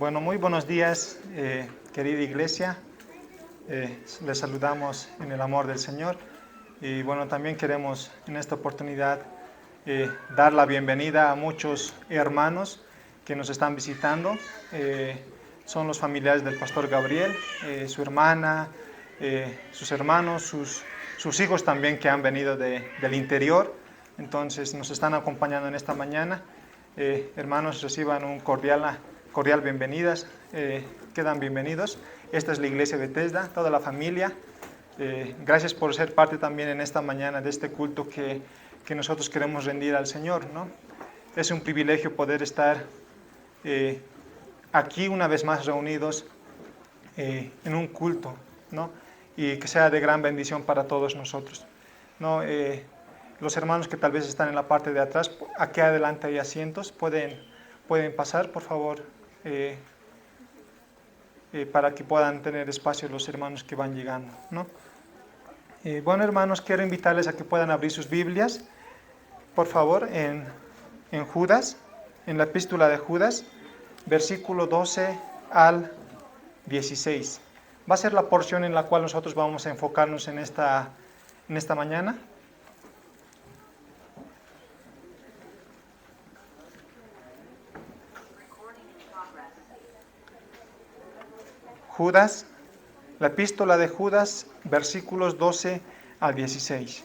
Bueno, muy buenos días, querida iglesia. Les saludamos en el amor del Señor. Y bueno, también queremos en esta oportunidad dar la bienvenida a muchos hermanos que nos están visitando. Son los familiares del pastor Gabriel, su hermana, sus hermanos, sus hijos también que han venido del interior. Entonces nos están acompañando en esta mañana. Hermanos, reciban un cordial bienvenidas, quedan bienvenidos. Esta es la iglesia de Bethesda, toda la familia. Gracias por ser parte también en esta mañana de este culto que nosotros queremos rendir al Señor, ¿no? Es un privilegio poder estar aquí una vez más reunidos en un culto, ¿no? Y que sea de gran bendición para todos nosotros, ¿no? Los hermanos que tal vez están en la parte de atrás, aquí adelante hay asientos, pueden pasar, por favor, para que puedan tener espacio los hermanos que van llegando, ¿no? Bueno, hermanos, quiero invitarles a que puedan abrir sus Biblias, por favor, en Judas, en la epístola de Judas, versículo 12 al 16. Va a ser la porción en la cual nosotros vamos a enfocarnos en esta mañana. Judas, la epístola de Judas, versículos 12 al 16.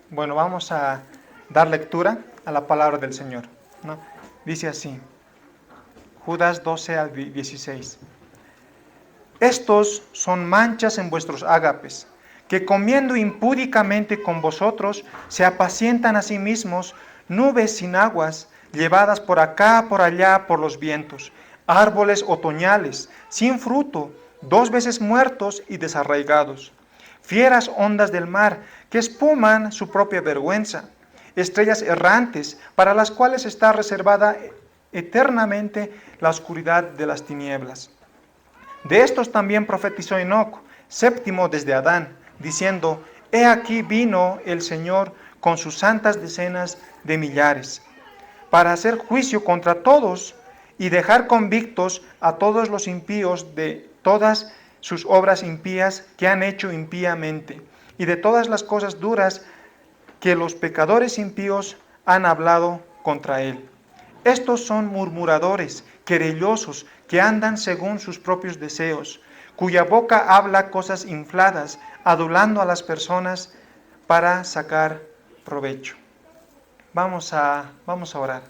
Bueno, vamos a dar lectura a la palabra del Señor, ¿no? Dice así, Judas 12 al 16. Estos son manchas en vuestros ágapes, que comiendo impúdicamente con vosotros se apacientan a sí mismos, nubes sin aguas, llevadas por acá, por allá, por los vientos, árboles otoñales, sin fruto, 2 veces muertos y desarraigados, fieras ondas del mar, que espuman su propia vergüenza, estrellas errantes, para las cuales está reservada eternamente la oscuridad de las tinieblas. De estos también profetizó Enoc, séptimo desde Adán, diciendo, he aquí vino el Señor con sus santas decenas de millares, para hacer juicio contra todos y dejar convictos a todos los impíos de todas sus obras impías que han hecho impíamente, y de todas las cosas duras que los pecadores impíos han hablado contra él. Estos son murmuradores, querellosos, que andan según sus propios deseos, cuya boca habla cosas infladas, adulando a las personas para sacar provecho. Vamos a orar.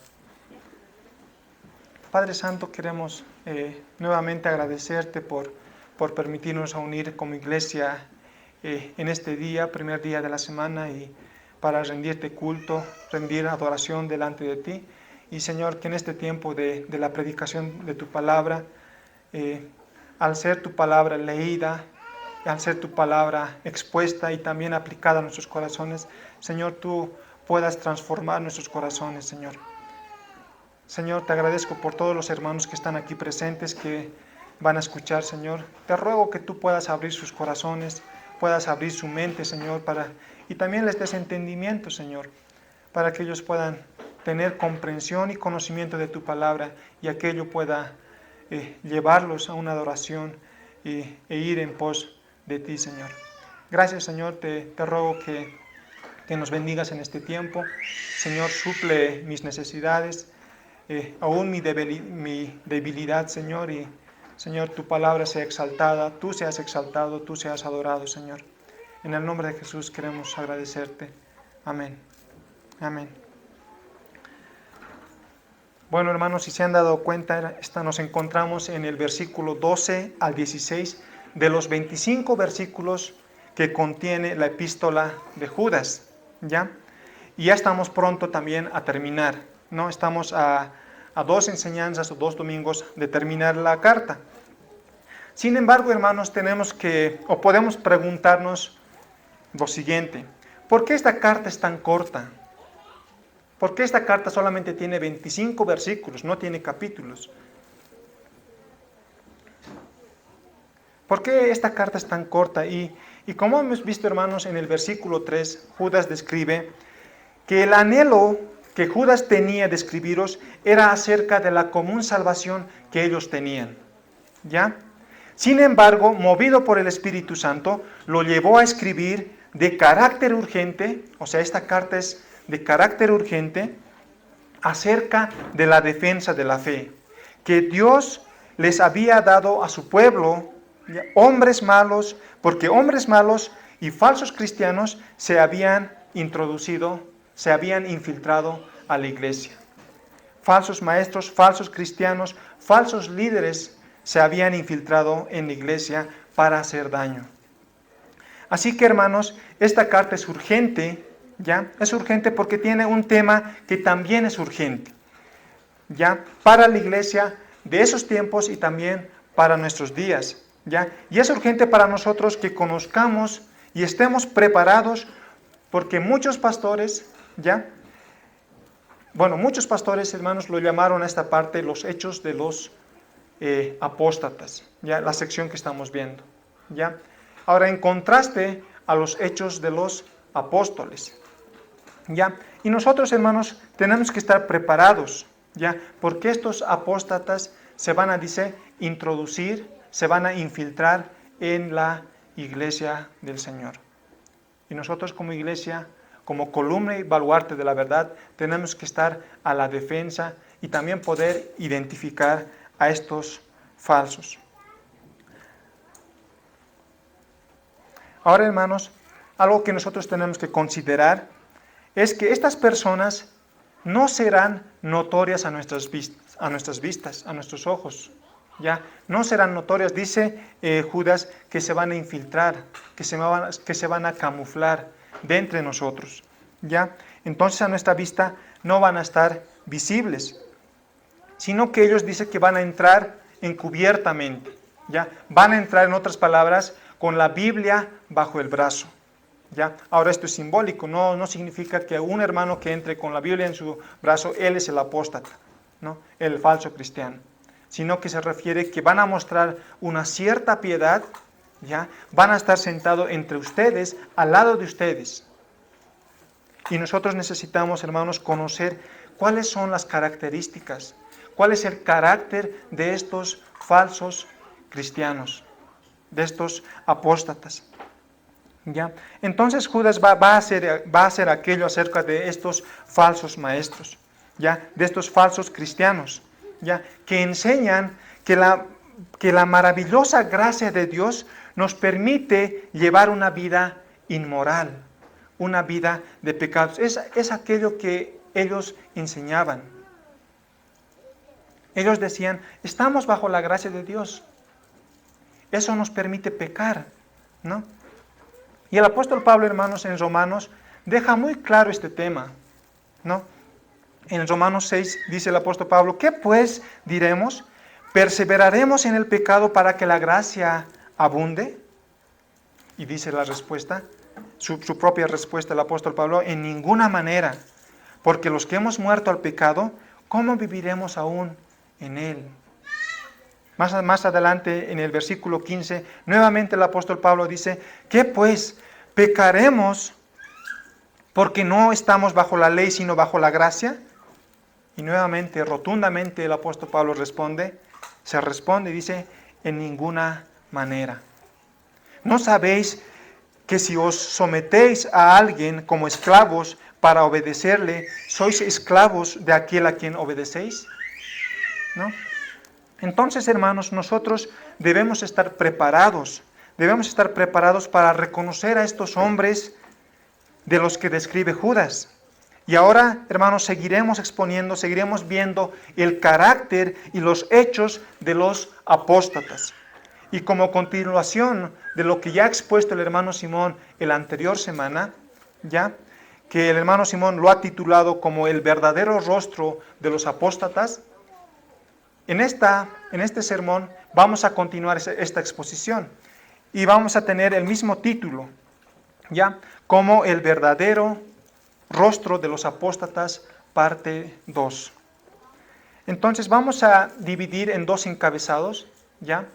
Padre Santo, queremos nuevamente agradecerte por permitirnos unir como iglesia en este día, primer día de la semana, y para rendirte culto, rendir adoración delante de ti. Y Señor, que en este tiempo de la predicación de tu palabra, al ser tu palabra leída, al ser tu palabra expuesta y también aplicada a nuestros corazones, Señor, tú puedas transformar nuestros corazones, Señor. Señor, te agradezco por todos los hermanos que están aquí presentes, que van a escuchar, Señor. Te ruego que tú puedas abrir sus corazones, puedas abrir su mente, Señor, y también les des entendimiento, Señor, para que ellos puedan tener comprensión y conocimiento de tu palabra, y aquello pueda llevarlos a una adoración e ir en pos de ti, Señor. Gracias, Señor, te ruego que nos bendigas en este tiempo. Señor, suple mis necesidades, aún mi debilidad, Señor, y Señor, tu palabra sea exaltada, tú seas exaltado, tú seas adorado, Señor. En el nombre de Jesús queremos agradecerte. Amén. Amén. Bueno, hermanos, si se han dado cuenta, nos encontramos en el versículo 12 al 16 de los 25 versículos que contiene la epístola de Judas, ¿ya? Y ya estamos pronto también a terminar, ¿no? Estamos a 2 enseñanzas o 2 domingos de terminar la carta. Sin embargo, hermanos, podemos preguntarnos lo siguiente: ¿por qué esta carta es tan corta? ¿Por qué esta carta solamente tiene 25 versículos, no tiene capítulos? ¿Por qué esta carta es tan corta? Y como hemos visto, hermanos, en el versículo 3, Judas describe que el anhelo que Judas tenía de escribiros era acerca de la común salvación que ellos tenían. ¿Ya? Sin embargo, movido por el Espíritu Santo, lo llevó a escribir de carácter urgente, o sea, esta carta es de carácter urgente, acerca de la defensa de la fe, que Dios les había dado a su pueblo, hombres malos, porque hombres malos y falsos cristianos se habían introducido, se habían infiltrado a la iglesia. Falsos maestros, falsos cristianos, falsos líderes se habían infiltrado en la iglesia para hacer daño. Así que, hermanos, esta carta es urgente, ¿ya? Es urgente porque tiene un tema que también es urgente, ¿ya? Para la iglesia de esos tiempos y también para nuestros días, ¿ya? Y es urgente para nosotros que conozcamos y estemos preparados porque muchos pastores, ¿ya? Bueno, muchos pastores, hermanos, lo llamaron a esta parte los hechos de los apóstatas, ¿ya? La sección que estamos viendo, ¿ya? Ahora, en contraste a los hechos de los apóstoles, ¿ya? Y nosotros, hermanos, tenemos que estar preparados, ¿ya? Porque estos apóstatas se van a, dice, introducir, se van a infiltrar en la iglesia del Señor. Y nosotros como iglesia, como columna y baluarte de la verdad, tenemos que estar a la defensa y también poder identificar a estos falsos. Ahora, hermanos, algo que nosotros tenemos que considerar es que estas personas no serán notorias a nuestras vistas, a nuestros ojos. ¿Ya? No serán notorias, dice Judas, que se van a infiltrar, que se van a camuflar de entre nosotros. ¿Ya? Entonces a nuestra vista no van a estar visibles, sino que ellos dicen que van a entrar encubiertamente. ¿Ya? Van a entrar, en otras palabras, con la Biblia bajo el brazo. ¿Ya? Ahora esto es simbólico, no significa que un hermano que entre con la Biblia en su brazo, él es el apóstata, ¿no? El falso cristiano, sino que se refiere que van a mostrar una cierta piedad, ¿ya? Van a estar sentados entre ustedes, al lado de ustedes. Y nosotros necesitamos, hermanos, conocer cuáles son las características, cuál es el carácter de estos falsos cristianos, de estos apóstatas. ¿Ya? Entonces Judas va a hacer aquello acerca de estos falsos maestros, ¿ya? De estos falsos cristianos, ¿ya? Que enseñan que la maravillosa gracia de Dios nos permite llevar una vida inmoral, una vida de pecados. Es aquello que ellos enseñaban. Ellos decían, estamos bajo la gracia de Dios. Eso nos permite pecar, ¿no? Y el apóstol Pablo, hermanos, en Romanos, deja muy claro este tema, ¿no? En Romanos 6 dice el apóstol Pablo, ¿qué pues diremos? ¿Perseveraremos en el pecado para que la gracia abunde? Y dice la respuesta, su propia respuesta, el apóstol Pablo, en ninguna manera, porque los que hemos muerto al pecado, ¿cómo viviremos aún en él? Más adelante, en el versículo 15, nuevamente el apóstol Pablo dice, ¿qué pues? ¿Pecaremos porque no estamos bajo la ley, sino bajo la gracia? Y nuevamente, rotundamente, el apóstol Pablo se responde y dice, en ninguna manera. ¿No sabéis que si os sometéis a alguien como esclavos para obedecerle, sois esclavos de aquel a quien obedecéis? ¿No? Entonces, hermanos, nosotros debemos estar preparados para reconocer a estos hombres de los que describe Judas. Y ahora, hermanos, seguiremos viendo el carácter y los hechos de los apóstatas. Y como continuación de lo que ya ha expuesto el hermano Simón en la anterior semana, ya que el hermano Simón lo ha titulado como el verdadero rostro de los apóstatas, en este sermón vamos a continuar esta exposición y vamos a tener el mismo título, ¿ya? Como el verdadero rostro de los apóstatas, parte 2. Entonces vamos a dividir en dos encabezados, ¿ya?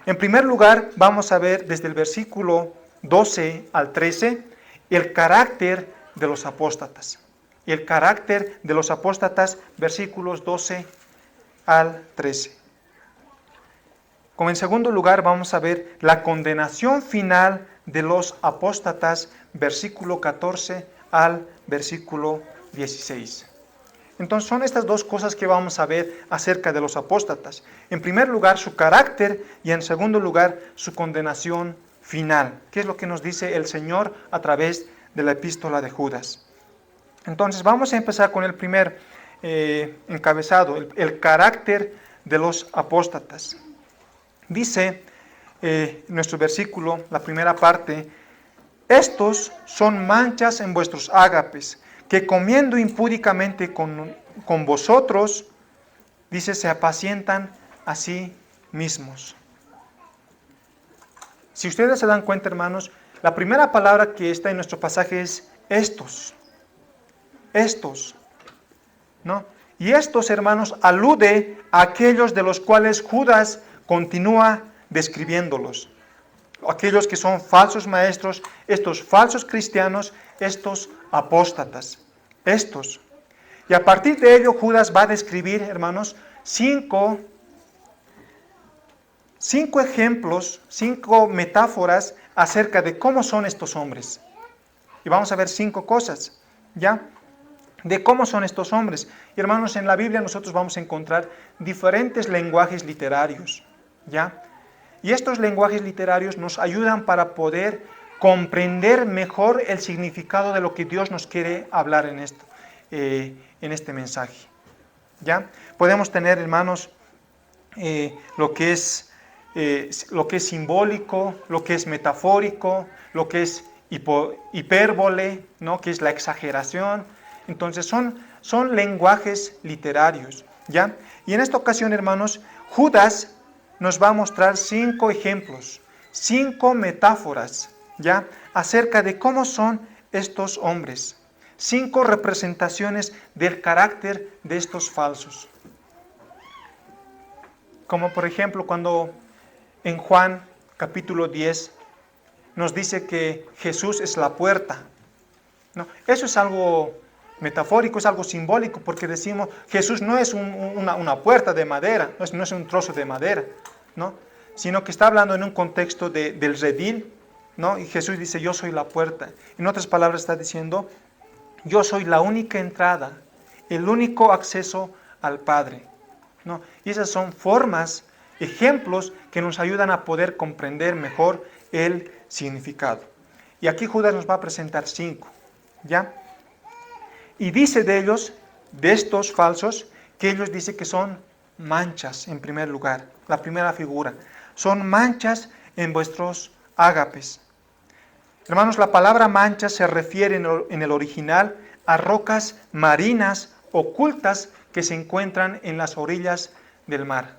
En primer lugar, vamos a ver desde el versículo 12 al 13 el carácter de los apóstatas. El carácter de los apóstatas, versículos 12 al 13. Como en segundo lugar, vamos a ver la condenación final de los apóstatas, versículo 14 al versículo 16. Entonces son estas dos cosas que vamos a ver acerca de los apóstatas. En primer lugar, su carácter, y en segundo lugar, su condenación final. ¿Qué es lo que nos dice el Señor a través de la epístola de Judas? Entonces vamos a empezar con el primer encabezado, el carácter de los apóstatas. Dice nuestro versículo, la primera parte: estos son manchas en vuestros ágapes, que comiendo impúdicamente con vosotros, dice, se apacientan a sí mismos. Si ustedes se dan cuenta, hermanos, la primera palabra que está en nuestro pasaje es estos. Estos, ¿no? Y estos, hermanos, alude a aquellos de los cuales Judas continúa describiéndolos. Aquellos que son falsos maestros, estos falsos cristianos, estos apóstatas, estos. Y a partir de ello Judas va a describir, hermanos, cinco ejemplos, 5 metáforas acerca de cómo son estos hombres. Y vamos a ver 5 cosas, ¿ya? De cómo son estos hombres. Y hermanos, en la Biblia nosotros vamos a encontrar diferentes lenguajes literarios, ¿ya? Y estos lenguajes literarios nos ayudan para poder comprender mejor el significado de lo que Dios nos quiere hablar en este mensaje. ¿Ya? Podemos tener, hermanos, lo que es simbólico, lo que es metafórico, lo que es hipérbole, ¿no? Que es la exageración. Entonces son lenguajes literarios, ¿ya? Y en esta ocasión, hermanos, Judas nos va a mostrar 5 ejemplos, 5 metáforas, ¿ya? Acerca de cómo son estos hombres. 5 representaciones del carácter de estos falsos. Como por ejemplo cuando en Juan capítulo 10 nos dice que Jesús es la puerta, ¿no? Eso es algo metafórico, es algo simbólico, porque decimos Jesús no es una puerta de madera, no es un trozo de madera, ¿no? Sino que está hablando en un contexto del redil, ¿no? Y Jesús dice, yo soy la puerta. En otras palabras está diciendo, yo soy la única entrada, el único acceso al Padre, ¿no? Y esas son formas, ejemplos que nos ayudan a poder comprender mejor el significado. Y aquí Judas nos va a presentar 5, ¿ya? Y dice de ellos, de estos falsos, que ellos dicen que son manchas en primer lugar. La primera figura, son manchas en vuestros ágapes. Hermanos, la palabra mancha se refiere en el original a rocas marinas ocultas que se encuentran en las orillas del mar.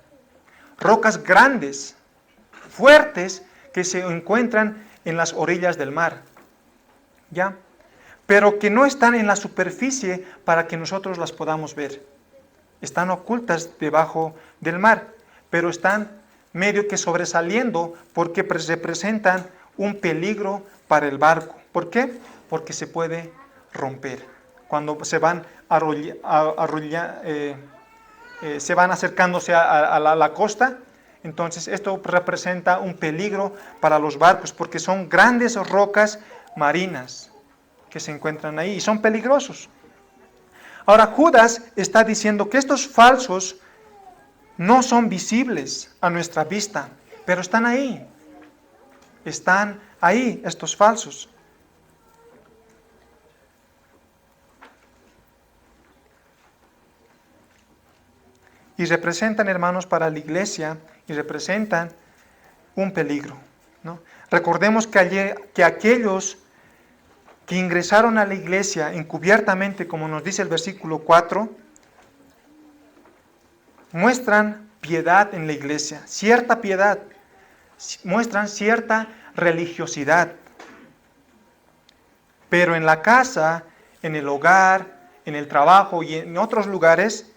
Rocas grandes, fuertes, que se encuentran en las orillas del mar, ¿ya? Pero que no están en la superficie para que nosotros las podamos ver. Están ocultas debajo del mar, pero están medio que sobresaliendo porque representan un peligro para el barco. ¿Por qué? Porque se puede romper. Cuando se van se van acercándose a la costa, entonces esto representa un peligro para los barcos, porque son grandes rocas marinas que se encuentran ahí y son peligrosos. Ahora Judas está diciendo que estos falsos no son visibles a nuestra vista, pero están ahí. Están ahí estos falsos. Y representan, hermanos, para la iglesia, y representan un peligro, ¿no? Recordemos que aquellos que ingresaron a la iglesia encubiertamente, como nos dice el versículo 4, muestran piedad en la iglesia, cierta piedad, muestran cierta religiosidad. Pero en la casa, en el hogar, en el trabajo y en otros lugares,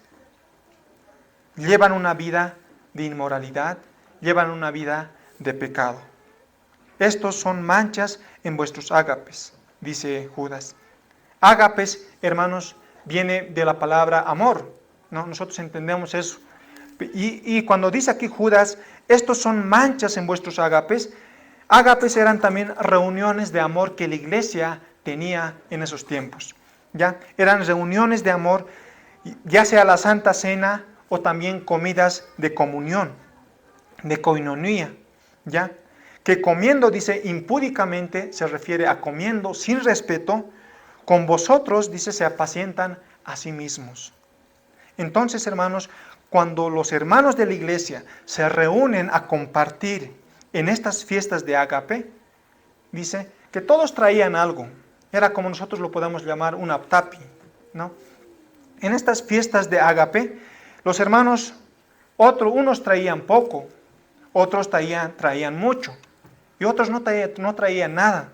llevan una vida de inmoralidad, llevan una vida de pecado. Estos son manchas en vuestros ágapes, dice Judas. Ágapes, hermanos, viene de la palabra amor, ¿no? Nosotros entendemos eso. Y cuando dice aquí Judas, estos son manchas en vuestros ágapes, ágapes eran también reuniones de amor que la iglesia tenía en esos tiempos. ¿Ya? Eran reuniones de amor, ya sea la Santa Cena o también comidas de comunión, de koinonía, ¿ya? Que comiendo, dice, impúdicamente, se refiere a comiendo sin respeto, con vosotros, dice, se apacientan a sí mismos. Entonces, hermanos, cuando los hermanos de la iglesia se reúnen a compartir en estas fiestas de ágape, dice que todos traían algo. Era como nosotros lo podemos llamar un aptapi, ¿no? En estas fiestas de ágape, los hermanos, unos traían poco, otros traían mucho, y otros no traían nada.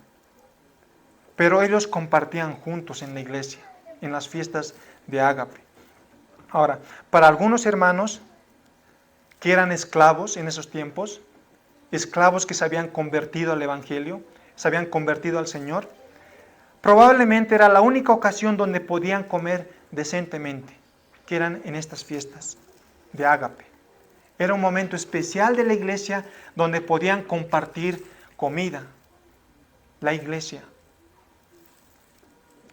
Pero ellos compartían juntos en la iglesia, en las fiestas de ágape. Ahora, para algunos hermanos que eran esclavos en esos tiempos, esclavos que se habían convertido al Evangelio, se habían convertido al Señor, probablemente era la única ocasión donde podían comer decentemente, que eran en estas fiestas de ágape. Era un momento especial de la iglesia donde podían compartir comida, la iglesia.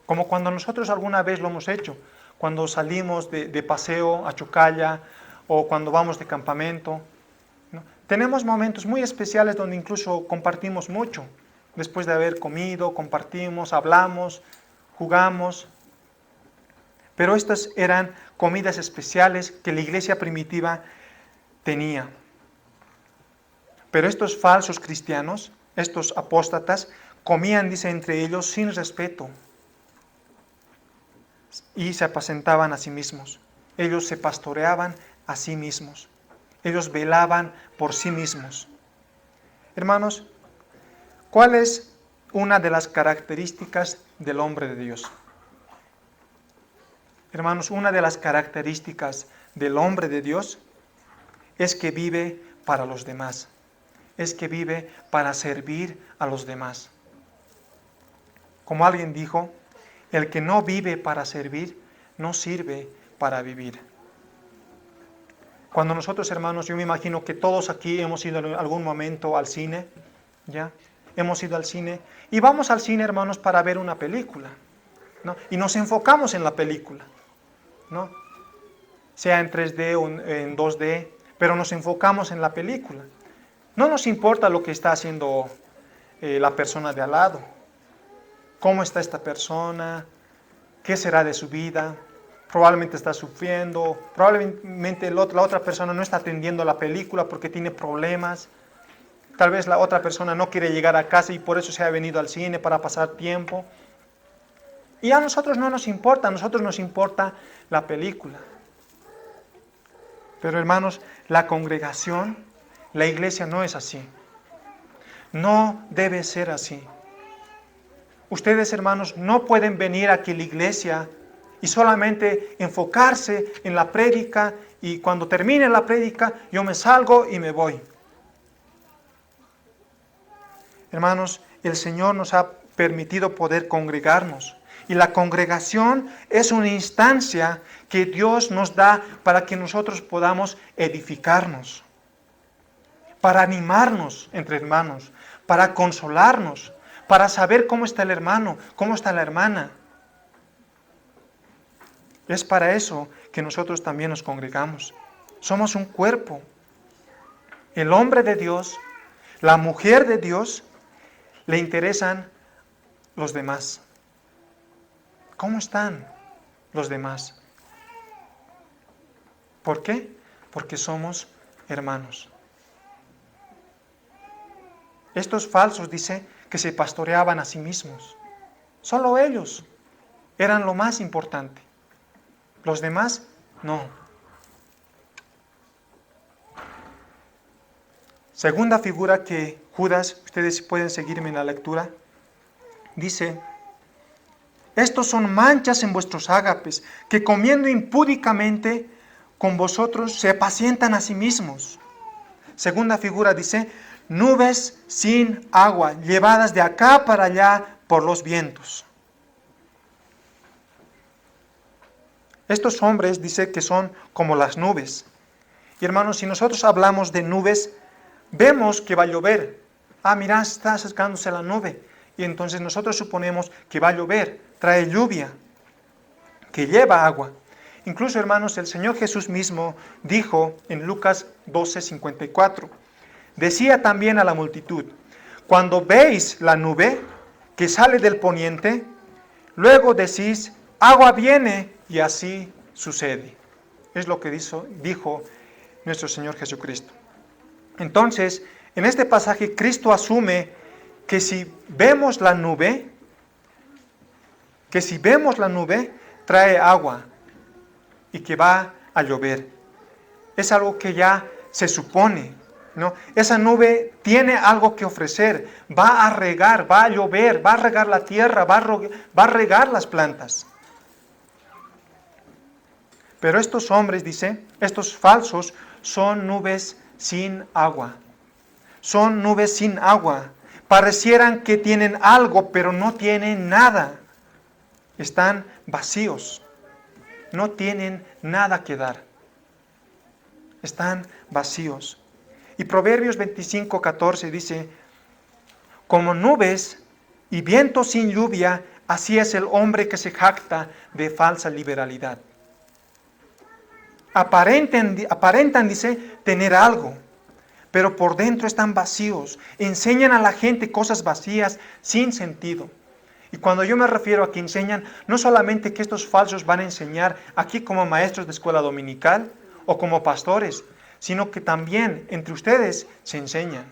Como cuando nosotros alguna vez lo hemos hecho, cuando salimos de paseo a Chocalla o cuando vamos de campamento, ¿no? Tenemos momentos muy especiales donde incluso compartimos mucho. Después de haber comido, compartimos, hablamos, jugamos. Pero estas eran comidas especiales que la iglesia primitiva tenía. Pero estos falsos cristianos, estos apóstatas, comían, dice, entre ellos sin respeto y se apacentaban a sí mismos. Ellos se pastoreaban a sí mismos. Ellos velaban por sí mismos. Hermanos, ¿cuál es una de las características del hombre de Dios? Hermanos, una de las características del hombre de Dios es que vive para los demás. Es que vive para servir a los demás. Como alguien dijo, el que no vive para servir, no sirve para vivir. Cuando nosotros, hermanos, yo me imagino que todos aquí hemos ido en algún momento al cine, ¿ya? Hemos ido al cine y vamos al cine, hermanos, para ver una película, ¿no? Y nos enfocamos en la película, ¿no? Sea en 3D o en 2D, pero nos enfocamos en la película. No nos importa lo que está haciendo la persona de al lado. ¿Cómo está esta persona? ¿Qué será de su vida? Probablemente está sufriendo, probablemente la otra persona no está atendiendo la película porque tiene problemas. Tal vez la otra persona no quiere llegar a casa y por eso se ha venido al cine para pasar tiempo. Y a nosotros no nos importa, a nosotros nos importa la película. Pero hermanos, la congregación, la iglesia no es así. No debe ser así. Ustedes, hermanos, no pueden venir aquí a la iglesia y solamente enfocarse en la prédica y cuando termine la prédica yo me salgo y me voy. Hermanos, el Señor nos ha permitido poder congregarnos y la congregación es una instancia que Dios nos da para que nosotros podamos edificarnos, para animarnos entre hermanos, para consolarnos, para saber cómo está el hermano, cómo está la hermana. Es para eso que nosotros también nos congregamos. Somos un cuerpo. El hombre de Dios, la mujer de Dios, le interesan los demás. ¿Cómo están los demás? ¿Por qué? Porque somos hermanos. Estos falsos, dice, que se pastoreaban a sí mismos. Solo ellos eran lo más importante. Los demás, no. Segunda figura que Judas, ustedes pueden seguirme en la lectura, dice, estos son manchas en vuestros ágapes, que comiendo impúdicamente con vosotros se apacientan a sí mismos. Segunda figura dice, nubes sin agua, llevadas de acá para allá por los vientos. Estos hombres dice que son como las nubes. Y hermanos, si nosotros hablamos de nubes, vemos que va a llover. Mira, está acercándose la nube. Y entonces nosotros suponemos que va a llover, trae lluvia, que lleva agua. Incluso, hermanos, el Señor Jesús mismo dijo en Lucas 12:54, decía también a la multitud, cuando veis la nube que sale del poniente, luego decís, agua viene, y así sucede. Es lo que dijo nuestro Señor Jesucristo. Entonces, en este pasaje, Cristo asume que si vemos la nube, trae agua y que va a llover. Es algo que ya se supone, ¿no? Esa nube tiene algo que ofrecer, va a regar, va a llover, va a regar la tierra, va a regar las plantas. Pero estos hombres, dice, estos falsos, son nubes sin agua. Son nubes sin agua. Parecieran que tienen algo, pero no tienen nada. Están vacíos. No tienen nada que dar. Están vacíos. Y Proverbios 25:14 dice, como nubes y viento sin lluvia, así es el hombre que se jacta de falsa liberalidad. Aparentan, dice, tener algo, pero por dentro están vacíos. Enseñan a la gente cosas vacías, sin sentido. Y cuando yo me refiero a que enseñan, no solamente que estos falsos van a enseñar aquí como maestros de escuela dominical o como pastores, sino que también entre ustedes se enseñan.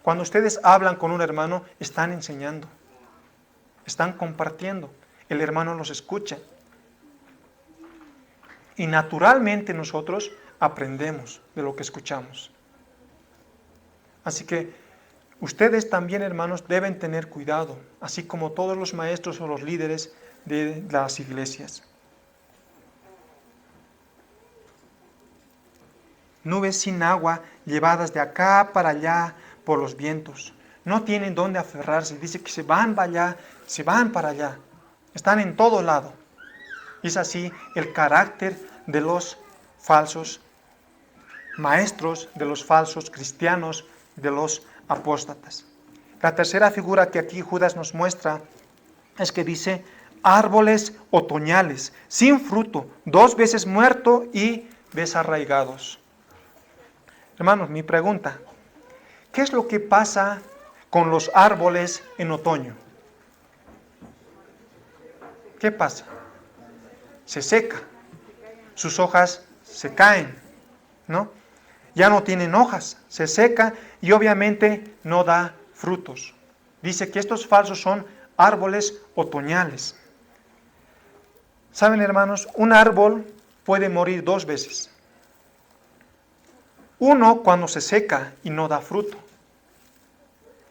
Cuando ustedes hablan con un hermano, están enseñando, están compartiendo. El hermano los escucha. Y naturalmente nosotros aprendemos de lo que escuchamos. Así que ustedes también, hermanos, deben tener cuidado, así como todos los maestros o los líderes de las iglesias. Nubes sin agua, llevadas de acá para allá por los vientos. No tienen dónde aferrarse. Dice que se van para allá, se van para allá. Están en todo lado. Es así el carácter de los falsos maestros, de los falsos cristianos, de los apóstatas. La tercera figura que aquí Judas nos muestra es que dice árboles otoñales, sin fruto, 2 veces muerto y desarraigados. Hermanos, mi pregunta, ¿qué es lo que pasa con los árboles en otoño? ¿Qué pasa? Se seca, sus hojas se caen, ¿no? Ya no tienen hojas, se seca y obviamente no da frutos. Dice que estos falsos son árboles otoñales. ¿Saben, hermanos? Un árbol puede morir 2 veces. Uno cuando se seca y no da fruto.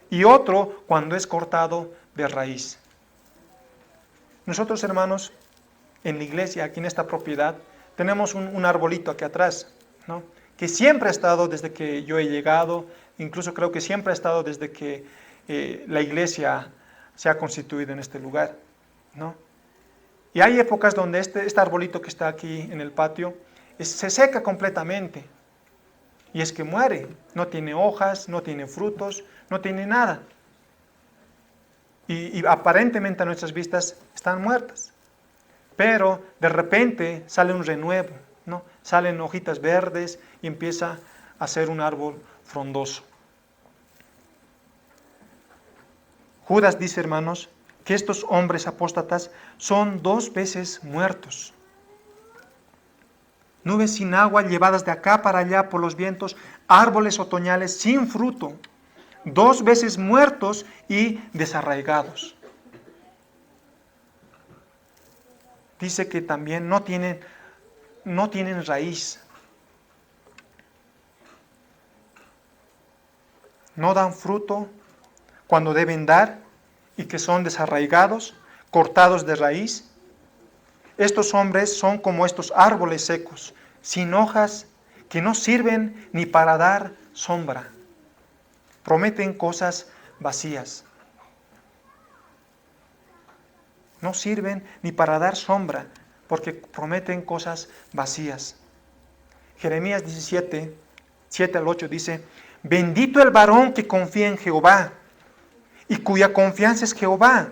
Y otro cuando es cortado de raíz. Nosotros, hermanos, en la iglesia, aquí en esta propiedad, tenemos un arbolito aquí atrás, ¿no? Que siempre ha estado desde que yo he llegado, incluso creo que siempre ha estado desde que la iglesia se ha constituido en este lugar, ¿no? Y hay épocas donde este arbolito que está aquí en el patio se seca completamente. Y es que muere, no tiene hojas, no tiene frutos, no tiene nada. Y aparentemente a nuestras vistas están muertas. Pero de repente sale un renuevo, ¿no? Salen hojitas verdes y empieza a ser un árbol frondoso. Judas dice, hermanos, que estos hombres apóstatas son 2 veces muertos. Nubes sin agua llevadas de acá para allá por los vientos, árboles otoñales sin fruto, 2 veces muertos y desarraigados. Dice que también no tienen raíz. No dan fruto cuando deben dar y que son desarraigados, cortados de raíz. Estos hombres son como estos árboles secos, sin hojas, que no sirven ni para dar sombra. Prometen cosas vacías. No sirven ni para dar sombra, porque prometen cosas vacías. Jeremías 17, 7 al 8 dice: bendito el varón que confía en Jehová y cuya confianza es Jehová,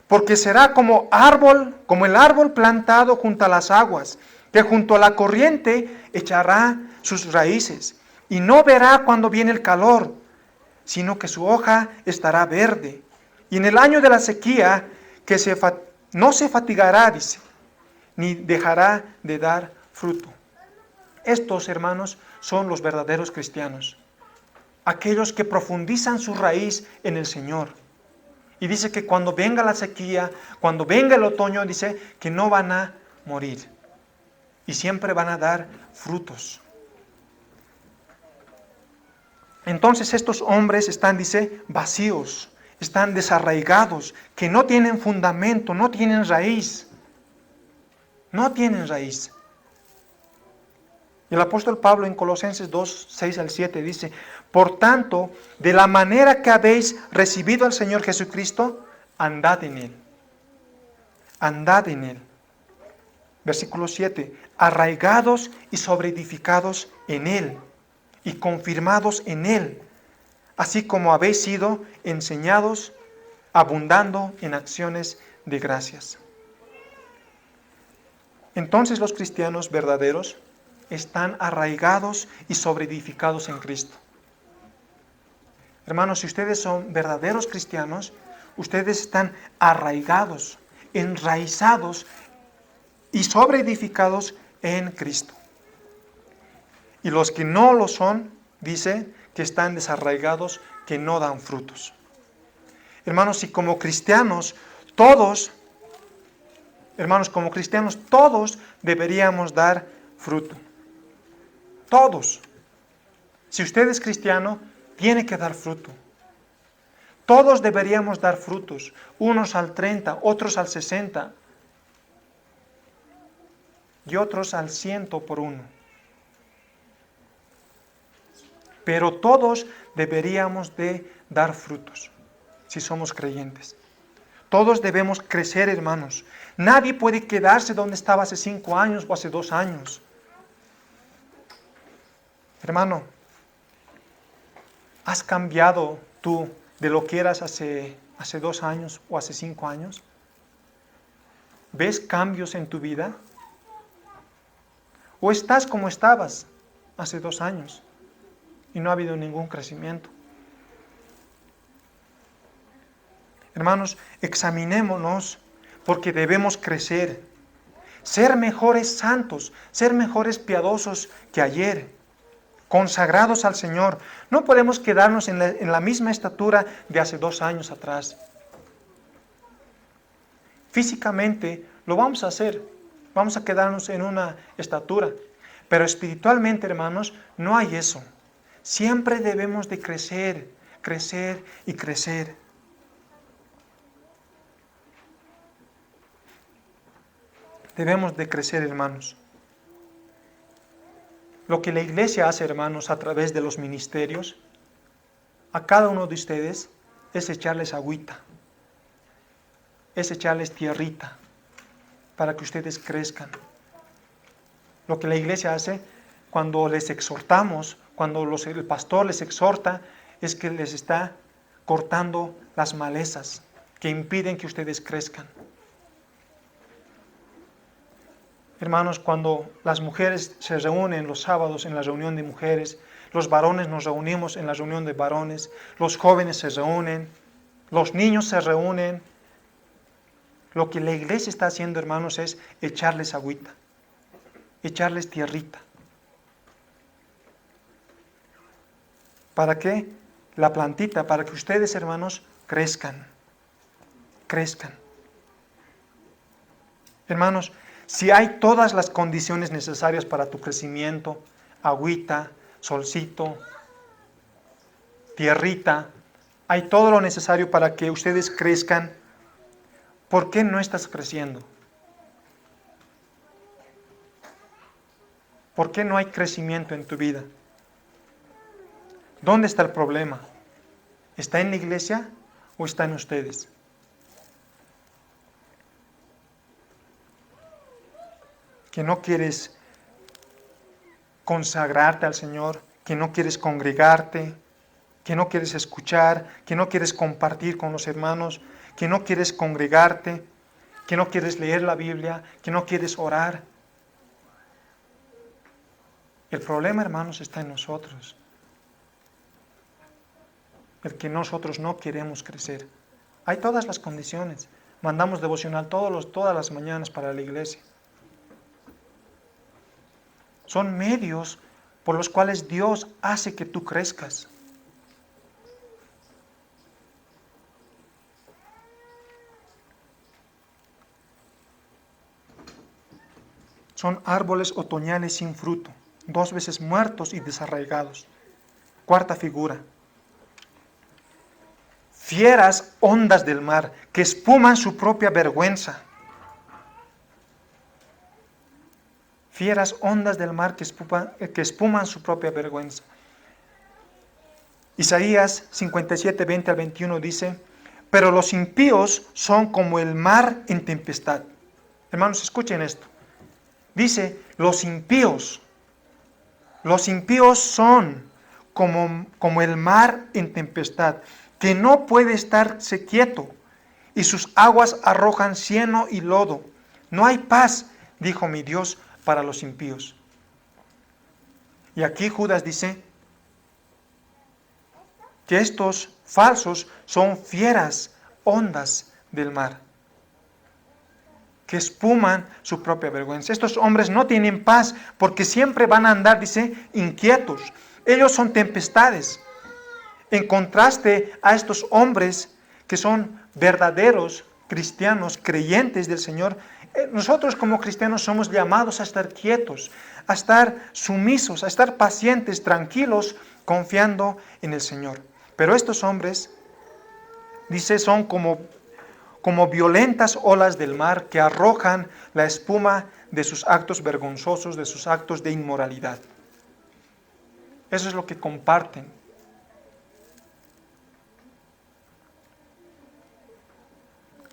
porque será como el árbol plantado junto a las aguas, que junto a la corriente echará sus raíces, y no verá cuando viene el calor, sino que su hoja estará verde. Y en el año de la sequía, no se fatigará, dice, ni dejará de dar fruto. Estos, hermanos, son los verdaderos cristianos, aquellos que profundizan su raíz en el Señor. Y dice que cuando venga la sequía, cuando venga el otoño, dice que no van a morir y siempre van a dar frutos. Entonces estos hombres están, dice, vacíos, están desarraigados, que no tienen fundamento, no tienen raíz. No tienen raíz. Y el apóstol Pablo en Colosenses 2, 6 al 7 dice: por tanto, de la manera que habéis recibido al Señor Jesucristo, andad en Él. Andad en Él. Versículo 7. Arraigados y sobreedificados en Él, y confirmados en Él, así como habéis sido enseñados, abundando en acciones de gracias. Entonces los cristianos verdaderos están arraigados y sobreedificados en Cristo. Hermanos, si ustedes son verdaderos cristianos, ustedes están arraigados, enraizados y sobreedificados en Cristo. Y los que no lo son, dice que están desarraigados, que no dan frutos. Hermanos, si como cristianos todos deberíamos dar fruto. Todos. Si usted es cristiano, tiene que dar fruto. Todos deberíamos dar frutos, unos al 30, otros al 60 y otros al 100 por uno. Pero todos deberíamos de dar frutos, si somos creyentes. Todos debemos crecer, hermanos. Nadie puede quedarse donde estaba hace 5 años o hace 2 años. Hermano, ¿has cambiado tú de lo que eras hace 2 años o hace 5 años? ¿Ves cambios en tu vida? ¿O estás como estabas hace 2 años y no ha habido ningún crecimiento? Hermanos, examinémonos porque debemos crecer, ser mejores santos, ser mejores piadosos que ayer, consagrados al Señor. No podemos quedarnos en la misma estatura de hace 2 años atrás. Físicamente lo vamos a hacer, vamos a quedarnos en una estatura, pero espiritualmente, hermanos, no hay eso. Siempre debemos de crecer, crecer y crecer. Debemos de crecer, hermanos. Lo que la iglesia hace, hermanos, a través de los ministerios, a cada uno de ustedes, es echarles agüita, es echarles tierrita, para que ustedes crezcan. Lo que la iglesia hace cuando les exhortamos, cuando el pastor les exhorta, es que les está cortando las malezas que impiden que ustedes crezcan. Hermanos, cuando las mujeres se reúnen los sábados en la reunión de mujeres, los varones nos reunimos en la reunión de varones, los jóvenes se reúnen, los niños se reúnen. Lo que la iglesia está haciendo, hermanos, es echarles agüita, echarles tierrita. ¿Para qué? La plantita, para que ustedes, hermanos, crezcan. Crezcan. Hermanos, si hay todas las condiciones necesarias para tu crecimiento, agüita, solcito, tierrita, hay todo lo necesario para que ustedes crezcan, ¿por qué no estás creciendo? ¿Por qué no hay crecimiento en tu vida? ¿Dónde está el problema? ¿Está en la iglesia o está en ustedes? Que no quieres consagrarte al Señor, que no quieres congregarte, que no quieres escuchar, que no quieres compartir con los hermanos, que no quieres congregarte, que no quieres leer la Biblia, que no quieres orar. El problema, hermanos, está en nosotros. El que nosotros no queremos crecer. Hay todas las condiciones. Mandamos devocional todas las mañanas para la iglesia. Son medios por los cuales Dios hace que tú crezcas. Son árboles otoñales sin fruto, 2 veces muertos y desarraigados. Cuarta figura. Fieras ondas del mar que espuman su propia vergüenza. Fieras ondas del mar que espuman su propia vergüenza. Isaías 57, 20 al 21 dice, pero los impíos son como el mar en tempestad. Hermanos, escuchen esto. Dice, los impíos son como el mar en tempestad, que no puede estarse quieto, y sus aguas arrojan cieno y lodo. No hay paz, dijo mi Dios, para los impíos. Y aquí Judas dice que estos falsos son fieras ondas del mar, que espuman su propia vergüenza. Estos hombres no tienen paz porque siempre van a andar, dice, inquietos. Ellos son tempestades. En contraste a estos hombres que son verdaderos cristianos, creyentes del Señor, nosotros como cristianos somos llamados a estar quietos, a estar sumisos, a estar pacientes, tranquilos, confiando en el Señor. Pero estos hombres, dice, son como violentas olas del mar que arrojan la espuma de sus actos vergonzosos, de sus actos de inmoralidad. Eso es lo que comparten.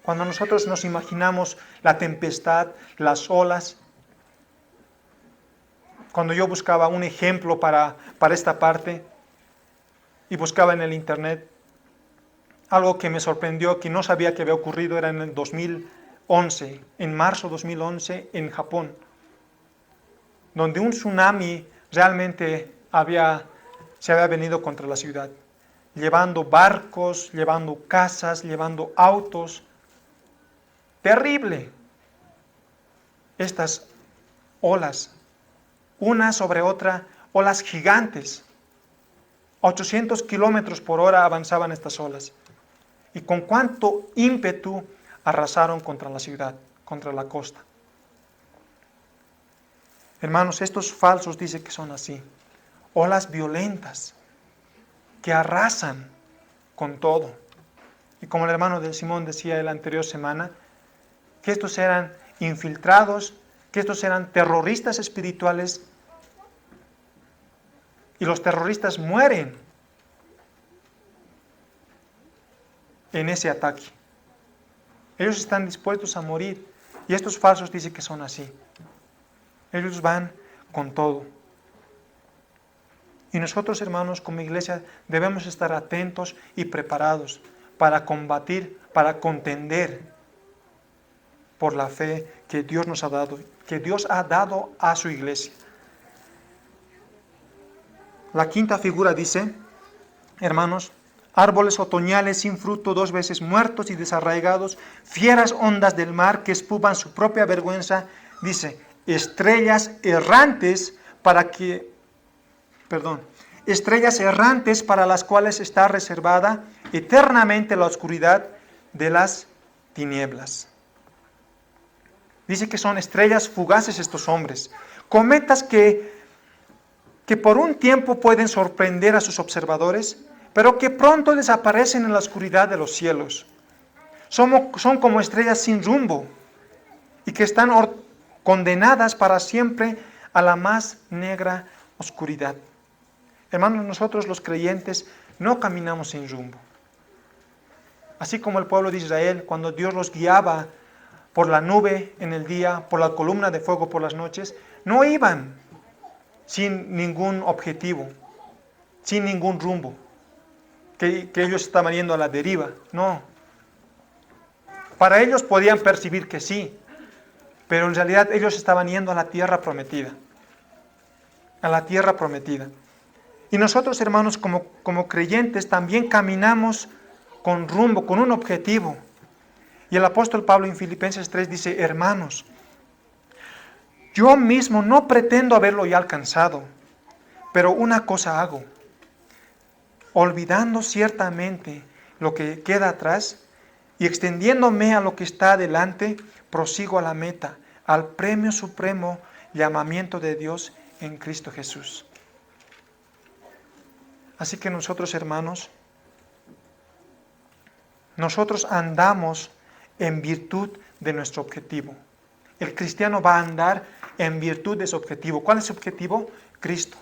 Cuando nosotros nos imaginamos la tempestad, las olas, cuando yo buscaba un ejemplo para esta parte y buscaba en el internet, algo que me sorprendió, que no sabía que había ocurrido, era en el 2011, en marzo de 2011, en Japón, donde un tsunami realmente se había venido contra la ciudad, llevando barcos, llevando casas, llevando autos. Terrible. Estas olas, una sobre otra, olas gigantes. 800 kilómetros por hora avanzaban estas olas. Y con cuánto ímpetu arrasaron contra la ciudad, contra la costa. Hermanos, estos falsos dicen que son así. Olas violentas que arrasan con todo. Y como el hermano de Simón decía la anterior semana, que estos eran infiltrados, que estos eran terroristas espirituales, y los terroristas mueren en ese ataque. Ellos están dispuestos a morir, y estos falsos dicen que son así. Ellos van con todo. Y nosotros, hermanos, como iglesia, debemos estar atentos y preparados para combatir, para contender por la fe que Dios nos ha dado, que Dios ha dado a su iglesia. La quinta figura dice, hermanos, árboles otoñales sin fruto, 2 veces muertos y desarraigados, fieras ondas del mar que espuman su propia vergüenza, dice, estrellas errantes para las cuales está reservada eternamente la oscuridad de las tinieblas. Dice que son estrellas fugaces estos hombres, cometas que por un tiempo pueden sorprender a sus observadores, pero que pronto desaparecen en la oscuridad de los cielos. Son como estrellas sin rumbo y que están condenadas para siempre a la más negra oscuridad. Hermanos, nosotros los creyentes no caminamos sin rumbo. Así como el pueblo de Israel, cuando Dios los guiaba por la nube en el día, por la columna de fuego por las noches, no iban sin ningún objetivo, sin ningún rumbo, que ellos estaban yendo a la deriva. No. Para ellos podían percibir que sí, pero en realidad ellos estaban yendo a la tierra prometida. A la tierra prometida. Y nosotros, hermanos, como creyentes, también caminamos con rumbo, con un objetivo. Y el apóstol Pablo en Filipenses 3 dice: hermanos, yo mismo no pretendo haberlo ya alcanzado, pero una cosa hago, olvidando ciertamente lo que queda atrás y extendiéndome a lo que está adelante, prosigo a la meta, al premio supremo llamamiento de Dios en Cristo Jesús. Así que nosotros, hermanos, nosotros andamos en virtud de nuestro objetivo. El cristiano va a andar en virtud de su objetivo. ¿Cuál es su objetivo? Cristo.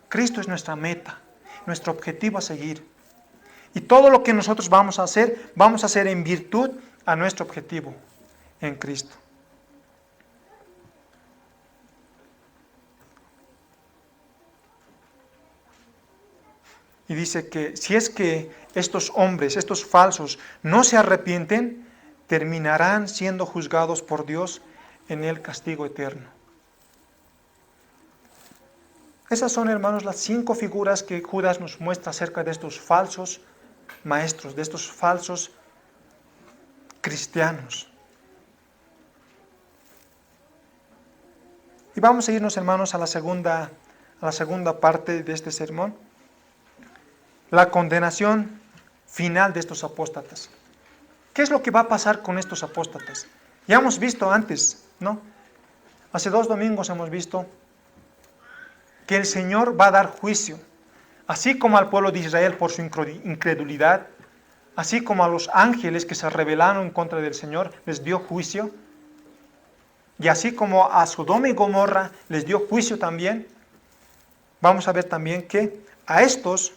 Cristo es nuestra meta, nuestro objetivo a seguir. Y todo lo que nosotros vamos a hacer en virtud a nuestro objetivo, en Cristo. Y dice que si es que estos hombres, estos falsos, no se arrepienten, terminarán siendo juzgados por Dios en el castigo eterno. Esas son, hermanos, las 5 figuras que Judas nos muestra acerca de estos falsos maestros, de estos falsos cristianos. Y vamos a irnos, hermanos, a la segunda parte de este sermón. La condenación final de estos apóstatas. ¿Qué es lo que va a pasar con estos apóstatas? Ya hemos visto antes, ¿no? Hace 2 domingos hemos visto que el Señor va a dar juicio, así como al pueblo de Israel por su incredulidad, así como a los ángeles que se rebelaron en contra del Señor, les dio juicio, y así como a Sodoma y Gomorra les dio juicio también. Vamos a ver también que a estos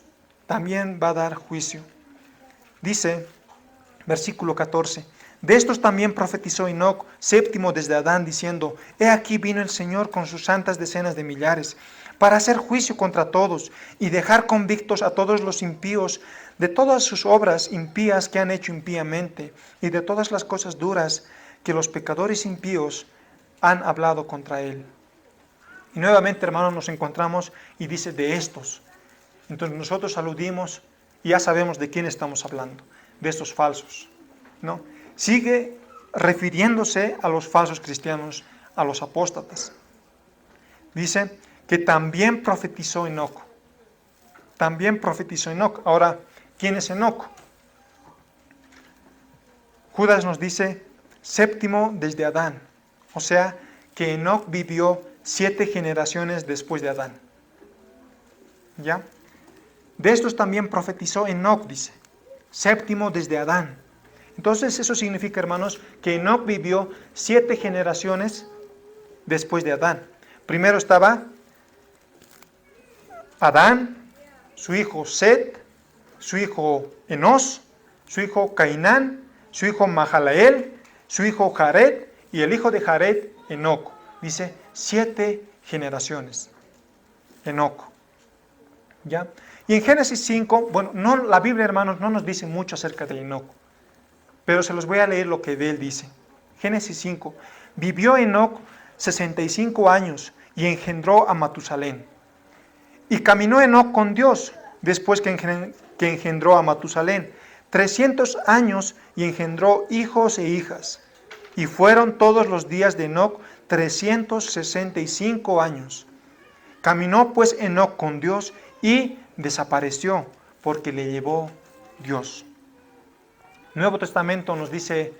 también va a dar juicio. Dice, versículo 14, de estos también profetizó Enoc, séptimo desde Adán, diciendo: he aquí vino el Señor con sus santas decenas de millares, para hacer juicio contra todos, y dejar convictos a todos los impíos, de todas sus obras impías que han hecho impíamente, y de todas las cosas duras que los pecadores impíos han hablado contra él. Y nuevamente, hermanos, nos encontramos y dice de estos. Entonces nosotros aludimos y ya sabemos de quién estamos hablando, de estos falsos, ¿no? Sigue refiriéndose a los falsos cristianos, a los apóstatas. Dice que también profetizó Enoc. También profetizó Enoc. Ahora, ¿quién es Enoc? Judas nos dice séptimo desde Adán. O sea, que Enoc vivió 7 generaciones después de Adán. ¿Ya? De estos también profetizó Enoc, dice, séptimo desde Adán. Entonces eso significa, hermanos, que Enoc vivió 7 generaciones después de Adán. Primero estaba Adán, su hijo Set, su hijo Enos, su hijo Cainán, su hijo Mahalael, su hijo Jared y el hijo de Jared, Enoc. Dice 7 generaciones. Enoc. ¿Ya? Y en Génesis 5, bueno, la Biblia, hermanos, no nos dice mucho acerca de Enoc, pero se los voy a leer lo que de él dice. Génesis 5. Vivió Enoc 65 años y engendró a Matusalén. Y caminó Enoc con Dios después que engendró a Matusalén 300 años y engendró hijos e hijas. Y fueron todos los días de Enoc 365 años. Caminó pues Enoc con Dios y desapareció porque le llevó Dios. El Nuevo Testamento nos dice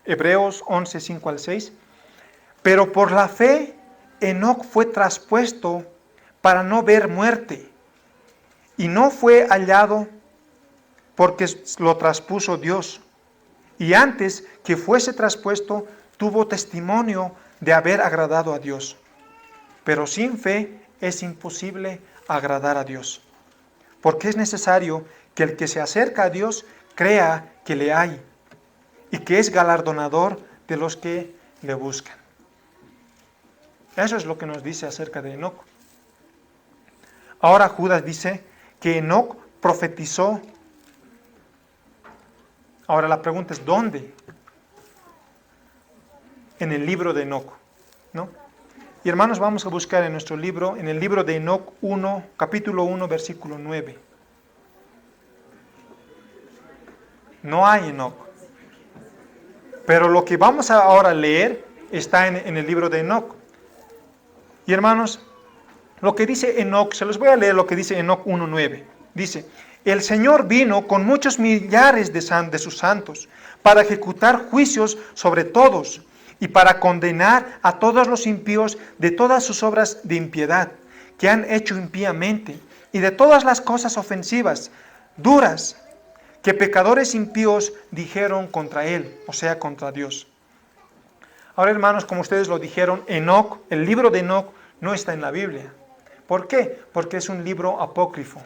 Hebreos 11, 5 al 6. Pero por la fe Enoc fue traspuesto para no ver muerte, y no fue hallado porque lo traspuso Dios. Y antes que fuese traspuesto, tuvo testimonio de haber agradado a Dios. Pero sin fe es imposible agradar a Dios. porque es necesario que el que se acerca a Dios crea que le hay y que es galardonador de los que le buscan. Eso es lo que nos dice acerca de Enoc. Ahora Judas dice que Enoc profetizó. Ahora la pregunta es, ¿dónde? En el libro de Enoc, ¿no? Y hermanos, vamos a buscar en nuestro libro, en el libro de Enoc 1, capítulo 1, versículo 9. No hay Enoc. Pero lo que vamos a ahora leer está en el libro de Enoc. Y hermanos, lo que dice Enoc, se los voy a leer lo que dice Enoc 1:9. Dice, el Señor vino con muchos millares de sus santos para ejecutar juicios sobre todos y para condenar a todos los impíos de todas sus obras de impiedad que han hecho impíamente y de todas las cosas ofensivas, duras, que pecadores impíos dijeron contra él, o sea, contra Dios. Ahora, hermanos, como ustedes lo dijeron, Enoc, el libro de Enoc no está en la Biblia. ¿Por qué? Porque es un libro apócrifo,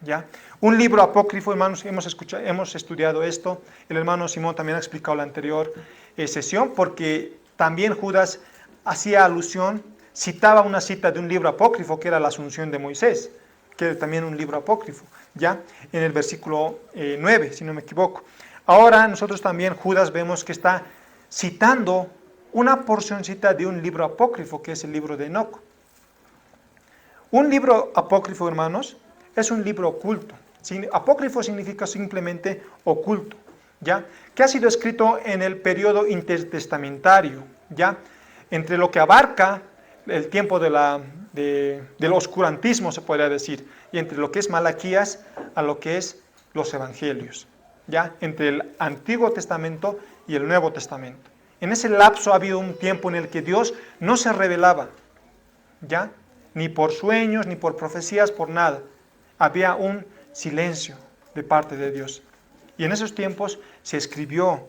¿ya? Un libro apócrifo, hermanos, hemos estudiado esto. El hermano Simón también ha explicado la anterior sesión, porque también Judas hacía alusión, citaba una cita de un libro apócrifo, que era la Asunción de Moisés, que era también un libro apócrifo, ¿ya? En el versículo 9, si no me equivoco. Ahora nosotros también, Judas, vemos que está citando una porcioncita de un libro apócrifo, que es el libro de Enoc. Un libro apócrifo, hermanos, es un libro oculto. Apócrifo significa simplemente oculto, ¿ya? Que ha sido escrito en el periodo intertestamentario, ¿ya? Entre lo que abarca el tiempo del oscurantismo, se podría decir, y entre lo que es Malaquías a lo que es los evangelios, ¿ya? Entre el Antiguo Testamento y el Nuevo Testamento. En ese lapso ha habido un tiempo en el que Dios no se revelaba, ¿ya? Ni por sueños, ni por profecías, por nada. Había un silencio de parte de Dios. Y en esos tiempos se escribió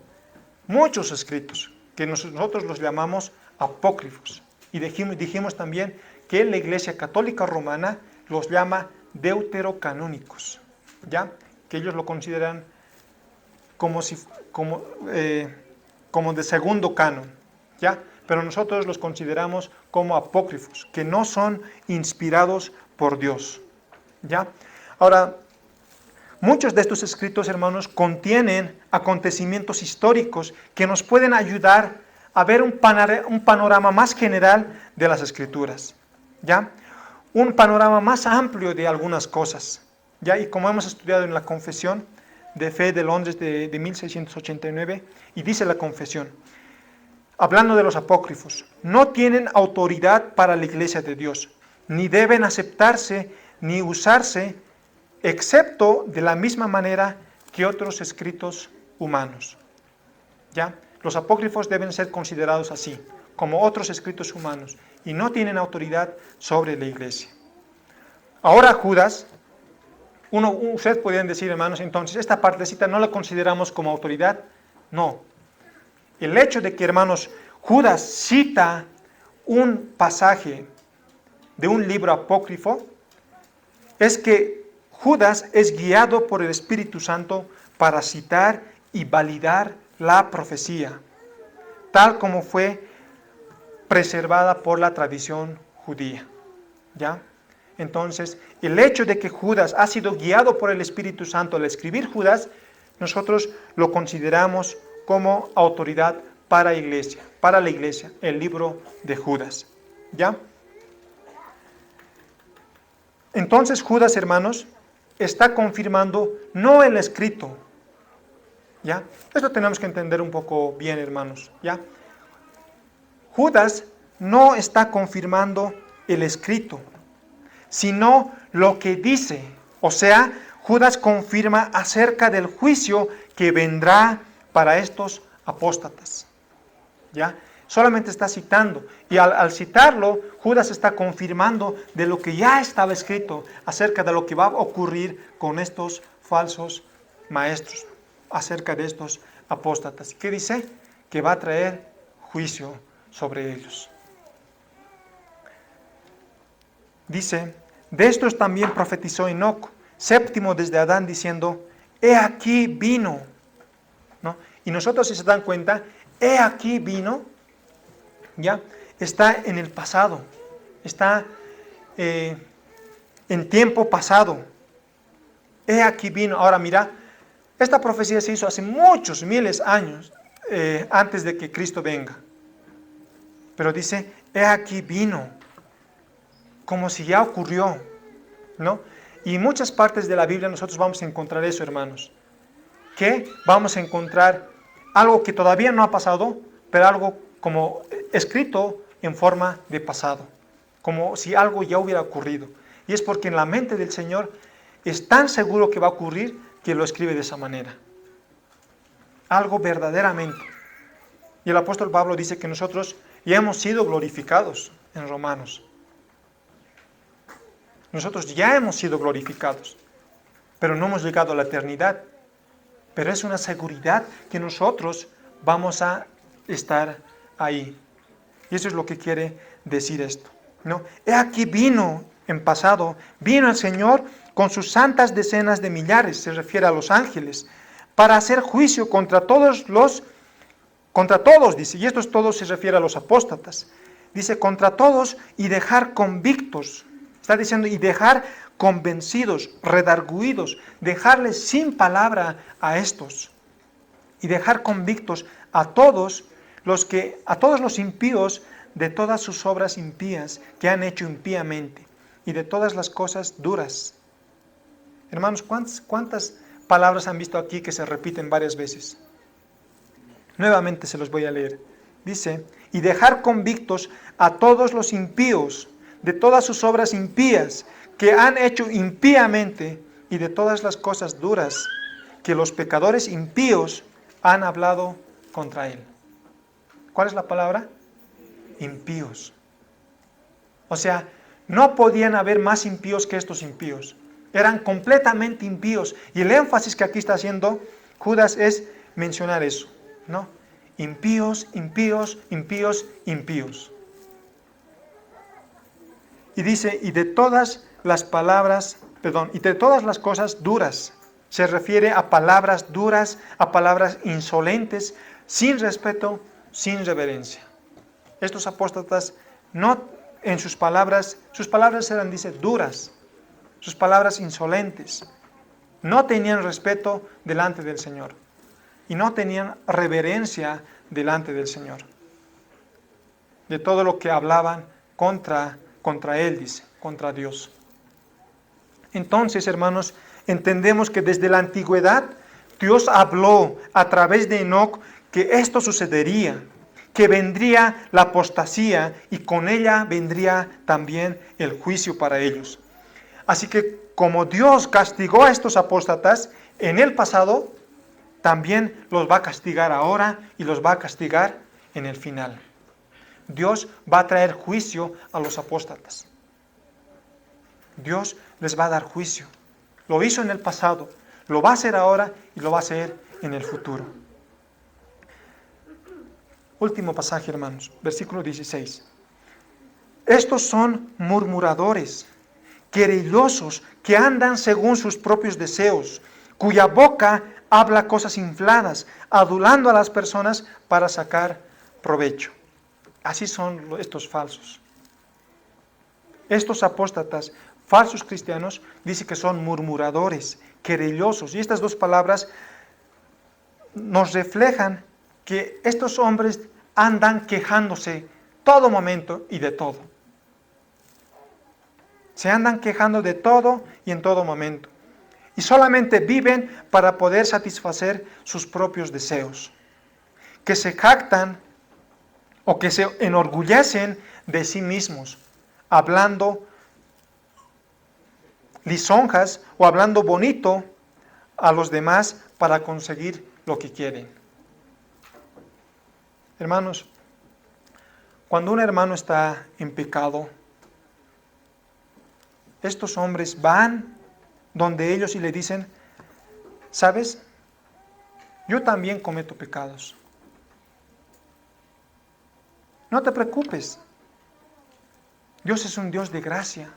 muchos escritos, que nosotros los llamamos apócrifos. Y dijimos también que la Iglesia Católica Romana los llama deuterocanónicos, ¿ya? Que ellos lo consideran como de segundo canon, ¿ya? Pero nosotros los consideramos como apócrifos, que no son inspirados por Dios, ¿ya? Ahora, muchos de estos escritos, hermanos, contienen acontecimientos históricos que nos pueden ayudar a ver un panorama más general de las Escrituras, ¿ya? Un panorama más amplio de algunas cosas, ¿ya? Y como hemos estudiado en la Confesión de Fe de Londres de 1689, y dice la Confesión, hablando de los apócrifos, no tienen autoridad para la Iglesia de Dios, ni deben aceptarse ni usarse, excepto de la misma manera que otros escritos humanos, ¿ya? Los apócrifos deben ser considerados así, como otros escritos humanos, y no tienen autoridad sobre la Iglesia. Ahora Judas, ustedes podrían decir, hermanos, entonces, esta partecita no la consideramos como autoridad. No. El hecho de que, hermanos, Judas cita un pasaje de un libro apócrifo, es que Judas es guiado por el Espíritu Santo para citar y validar la profecía, tal como fue preservada por la tradición judía, ¿ya? Entonces, el hecho de que Judas ha sido guiado por el Espíritu Santo al escribir Judas, nosotros lo consideramos como autoridad para la iglesia, el libro de Judas, ¿ya? Entonces Judas, hermanos, está confirmando no el escrito, ¿ya? Esto tenemos que entender un poco bien, hermanos, ¿ya? Judas no está confirmando el escrito, sino lo que dice. O sea, Judas confirma acerca del juicio que vendrá para estos apóstatas, ¿ya? Solamente está citando, y al citarlo, Judas está confirmando de lo que ya estaba escrito acerca de lo que va a ocurrir con estos falsos maestros, acerca de estos apóstatas. ¿Qué dice? Que va a traer juicio sobre ellos. Dice, de estos también profetizó Enoc, séptimo desde Adán, diciendo, he aquí vino, ¿no? Y nosotros, si se dan cuenta, he aquí vino, ya está en el pasado, está en tiempo pasado. He aquí vino. Ahora mira, esta profecía se hizo hace muchos miles de años antes de que Cristo venga. Pero dice, he aquí vino, como si ya ocurrió, ¿no? Y en muchas partes de la Biblia nosotros vamos a encontrar eso, hermanos. Que vamos a encontrar algo que todavía no ha pasado, pero algo como escrito en forma de pasado, como si algo ya hubiera ocurrido. Y es porque en la mente del Señor es tan seguro que va a ocurrir que lo escribe de esa manera. Algo verdaderamente. Y el apóstol Pablo dice que nosotros ya hemos sido glorificados en Romanos. Nosotros ya hemos sido glorificados, pero no hemos llegado a la eternidad. Pero es una seguridad que nosotros vamos a estar ahí. Y eso es lo que quiere decir esto, ¿no? He aquí vino en pasado, vino el Señor con sus santas decenas de millares, se refiere a los ángeles, para hacer juicio contra todos, dice, y estos todos se refiere a los apóstatas. Dice, contra todos y dejar convictos. Está diciendo, y dejar convencidos, redarguidos, dejarles sin palabra a estos. Y dejar convictos a todos los impíos de todas sus obras impías que han hecho impíamente y de todas las cosas duras. Hermanos, ¿cuántas palabras han visto aquí que se repiten varias veces? Nuevamente se los voy a leer. Dice, y dejar convictos a todos los impíos de todas sus obras impías que han hecho impíamente y de todas las cosas duras que los pecadores impíos han hablado contra él. ¿Cuál es la palabra? Impíos. O sea, no podían haber más impíos que estos impíos. Eran completamente impíos. Y el énfasis que aquí está haciendo Judas es mencionar eso, ¿no? Impíos, impíos, impíos, impíos. Y dice, y de todas las cosas duras. Se refiere a palabras duras, a palabras insolentes, sin respeto, sin reverencia. Estos apóstatas no en sus palabras eran, dice, duras, sus palabras insolentes. No tenían respeto delante del Señor y no tenían reverencia delante del Señor. De todo lo que hablaban contra Él, dice, contra Dios. Entonces, hermanos, entendemos que desde la antigüedad Dios habló a través de Enoc que esto sucedería, que vendría la apostasía y con ella vendría también el juicio para ellos. Así que como Dios castigó a estos apóstatas en el pasado, también los va a castigar ahora y los va a castigar en el final. Dios va a traer juicio a los apóstatas. Dios les va a dar juicio. Lo hizo en el pasado, lo va a hacer ahora y lo va a hacer en el futuro. Último pasaje, hermanos, versículo 16. Estos son murmuradores, querellosos, que andan según sus propios deseos, cuya boca habla cosas infladas, adulando a las personas para sacar provecho. Así son estos falsos. Estos apóstatas, falsos cristianos, dice que son murmuradores, querellosos. Y estas dos palabras nos reflejan que estos hombres andan quejándose todo momento y de todo. Se andan quejando de todo y en todo momento. Y solamente viven para poder satisfacer sus propios deseos. Que se jactan o que se enorgullecen de sí mismos, hablando lisonjas o hablando bonito a los demás para conseguir lo que quieren. Hermanos, cuando un hermano está en pecado, estos hombres van donde ellos y le dicen, ¿sabes? Yo también cometo pecados. No te preocupes. Dios es un Dios de gracia.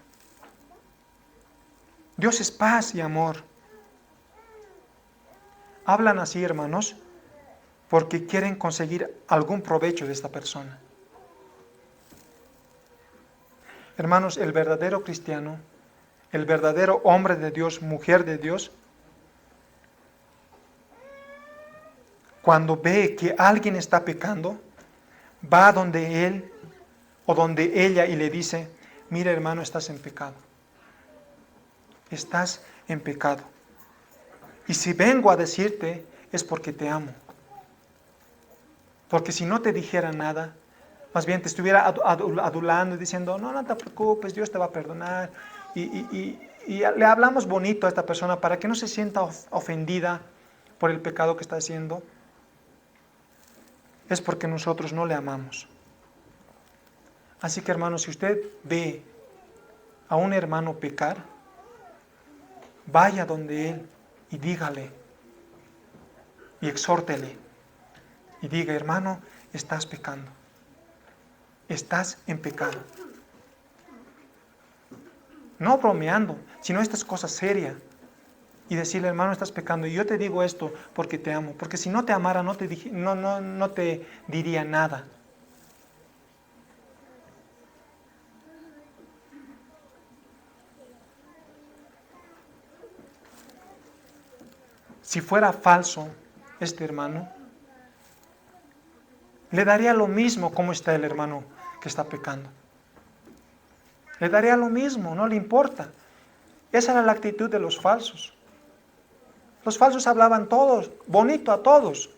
Dios es paz y amor. Hablan así, hermanos, porque quieren conseguir algún provecho de esta persona. Hermanos, el verdadero cristiano, el verdadero hombre de Dios, mujer de Dios, cuando ve que alguien está pecando, va donde él o donde ella y le dice, mira hermano, estás en pecado. Estás en pecado. Y si vengo a decirte, es porque te amo. Porque si no te dijera nada, más bien te estuviera adulando y diciendo, no, no te preocupes, Dios te va a perdonar. Y le hablamos bonito a esta persona para que no se sienta ofendida por el pecado que está haciendo. Es porque nosotros no le amamos. Así que hermano, si usted ve a un hermano pecar, vaya donde él y dígale y exhórtele y diga, hermano, estás pecando, estás en pecado. No bromeando, sino estas cosas serias. Y decirle, hermano, estás pecando. Y yo te digo esto porque te amo. Porque si no te amara, no te diría nada. Si fuera falso este hermano, le daría lo mismo cómo está el hermano que está pecando. Le daría lo mismo, no le importa. Esa era la actitud de los falsos. Los falsos hablaban todos, bonito a todos.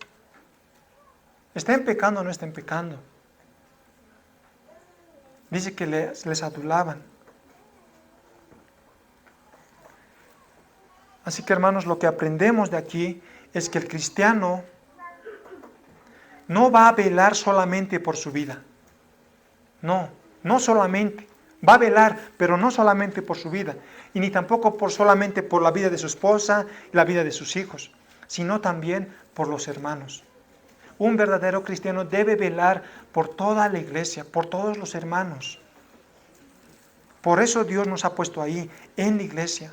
Estén pecando o no estén pecando. Dice que les adulaban. Así que hermanos, lo que aprendemos de aquí es que el cristiano no va a velar solamente por su vida. No solamente. Va a velar, pero no solamente por su vida, y ni tampoco solamente por la vida de su esposa y la vida de sus hijos, sino también por los hermanos. Un verdadero cristiano debe velar por toda la iglesia, por todos los hermanos. Por eso Dios nos ha puesto ahí, en la iglesia.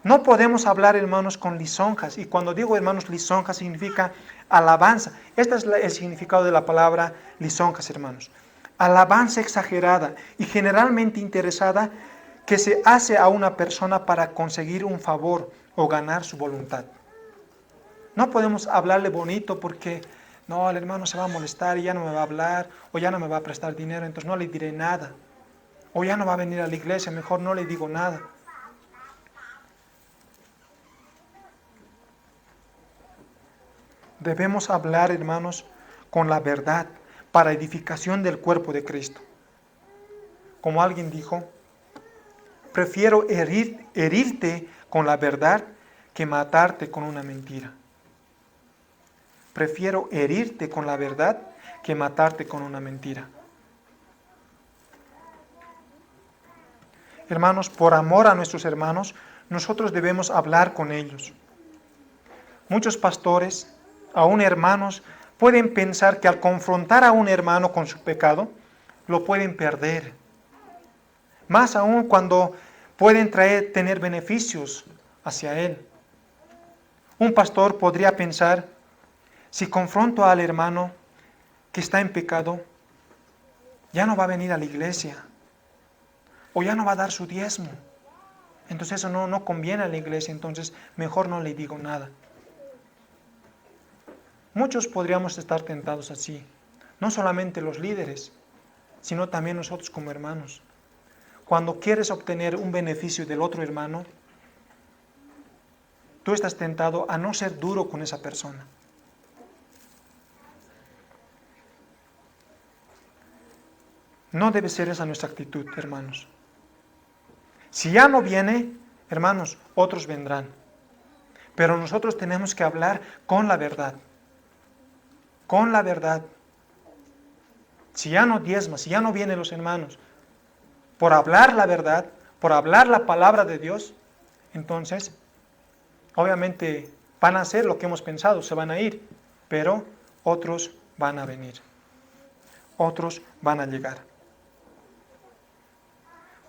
No podemos hablar, hermanos, con lisonjas, y cuando digo, hermanos, lisonjas significa alabanza. Este es el significado de la palabra lisonjas, hermanos. Alabanza exagerada y generalmente interesada que se hace a una persona para conseguir un favor o ganar su voluntad. No podemos hablarle bonito porque, no, el hermano se va a molestar y ya no me va a hablar, o ya no me va a prestar dinero, entonces no le diré nada. O ya no va a venir a la iglesia, mejor no le digo nada. Debemos hablar, hermanos, con la verdad, para edificación del cuerpo de Cristo. Como alguien dijo, prefiero herirte con la verdad que matarte con una mentira. Prefiero herirte con la verdad que matarte con una mentira. Hermanos, por amor a nuestros hermanos, nosotros debemos hablar con ellos. Muchos pastores, aún hermanos, pueden pensar que al confrontar a un hermano con su pecado, lo pueden perder. Más aún cuando pueden tener beneficios hacia él. Un pastor podría pensar, si confronto al hermano que está en pecado, ya no va a venir a la iglesia, o ya no va a dar su diezmo. Entonces eso no conviene a la iglesia, entonces mejor no le digo nada. Muchos podríamos estar tentados así, no solamente los líderes, sino también nosotros como hermanos. Cuando quieres obtener un beneficio del otro hermano, tú estás tentado a no ser duro con esa persona. No debe ser esa nuestra actitud, hermanos. Si ya no viene, hermanos, otros vendrán. Pero nosotros tenemos que hablar con la verdad. Con la verdad. Si ya no diezma, si ya no vienen los hermanos, por hablar la verdad, por hablar la palabra de Dios, entonces, obviamente van a hacer lo que hemos pensado, se van a ir, pero otros van a venir. Otros van a llegar.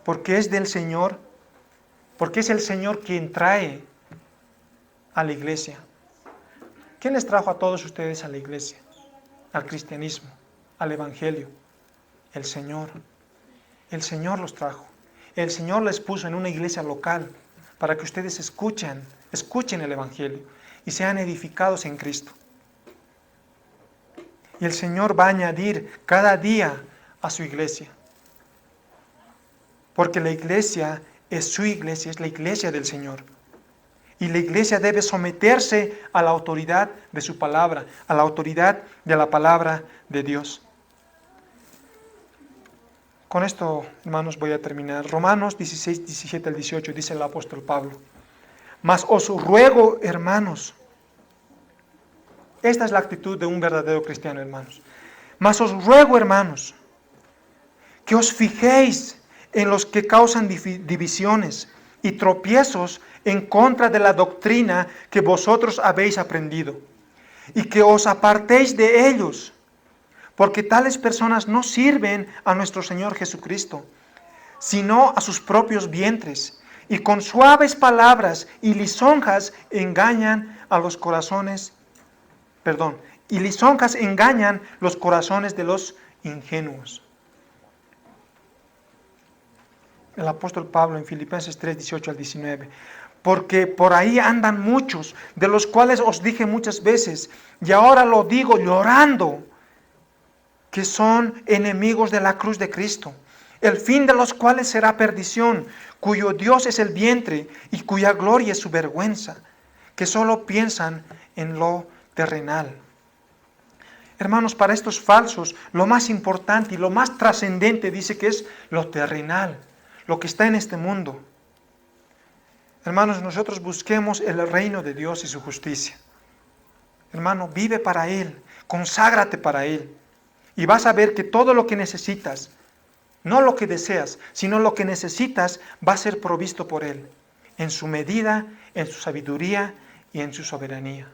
Porque es del Señor, porque es el Señor quien trae a la iglesia. ¿Quién les trajo a todos ustedes a la iglesia? Al cristianismo, al evangelio. El Señor. El Señor los trajo. El Señor les puso en una iglesia local para que ustedes escuchen el evangelio y sean edificados en Cristo. Y el Señor va a añadir cada día a su iglesia. Porque la iglesia es su iglesia, es la iglesia del Señor. Y la iglesia debe someterse a la autoridad de su palabra, a la autoridad de la palabra de Dios. Con esto, hermanos, voy a terminar. Romanos 16, 17 al 18, dice el apóstol Pablo. Mas os ruego, hermanos, esta es la actitud de un verdadero cristiano, hermanos. Mas os ruego, hermanos, que os fijéis en los que causan divisiones y tropiezos en contra de la doctrina que vosotros habéis aprendido, y que os apartéis de ellos, porque tales personas no sirven a nuestro Señor Jesucristo, sino a sus propios vientres, y con suaves palabras y lisonjas engañan los corazones de los ingenuos. El apóstol Pablo en Filipenses 3, 18 al 19. Porque por ahí andan muchos, de los cuales os dije muchas veces, y ahora lo digo llorando, que son enemigos de la cruz de Cristo, el fin de los cuales será perdición, cuyo Dios es el vientre y cuya gloria es su vergüenza, que solo piensan en lo terrenal. Hermanos, para estos falsos, lo más importante y lo más trascendente dice que es lo terrenal, lo que está en este mundo. Hermanos, nosotros busquemos el reino de Dios y su justicia. Hermano, vive para Él, conságrate para Él. Y vas a ver que todo lo que necesitas, no lo que deseas, sino lo que necesitas, va a ser provisto por Él, en su medida, en su sabiduría y en su soberanía.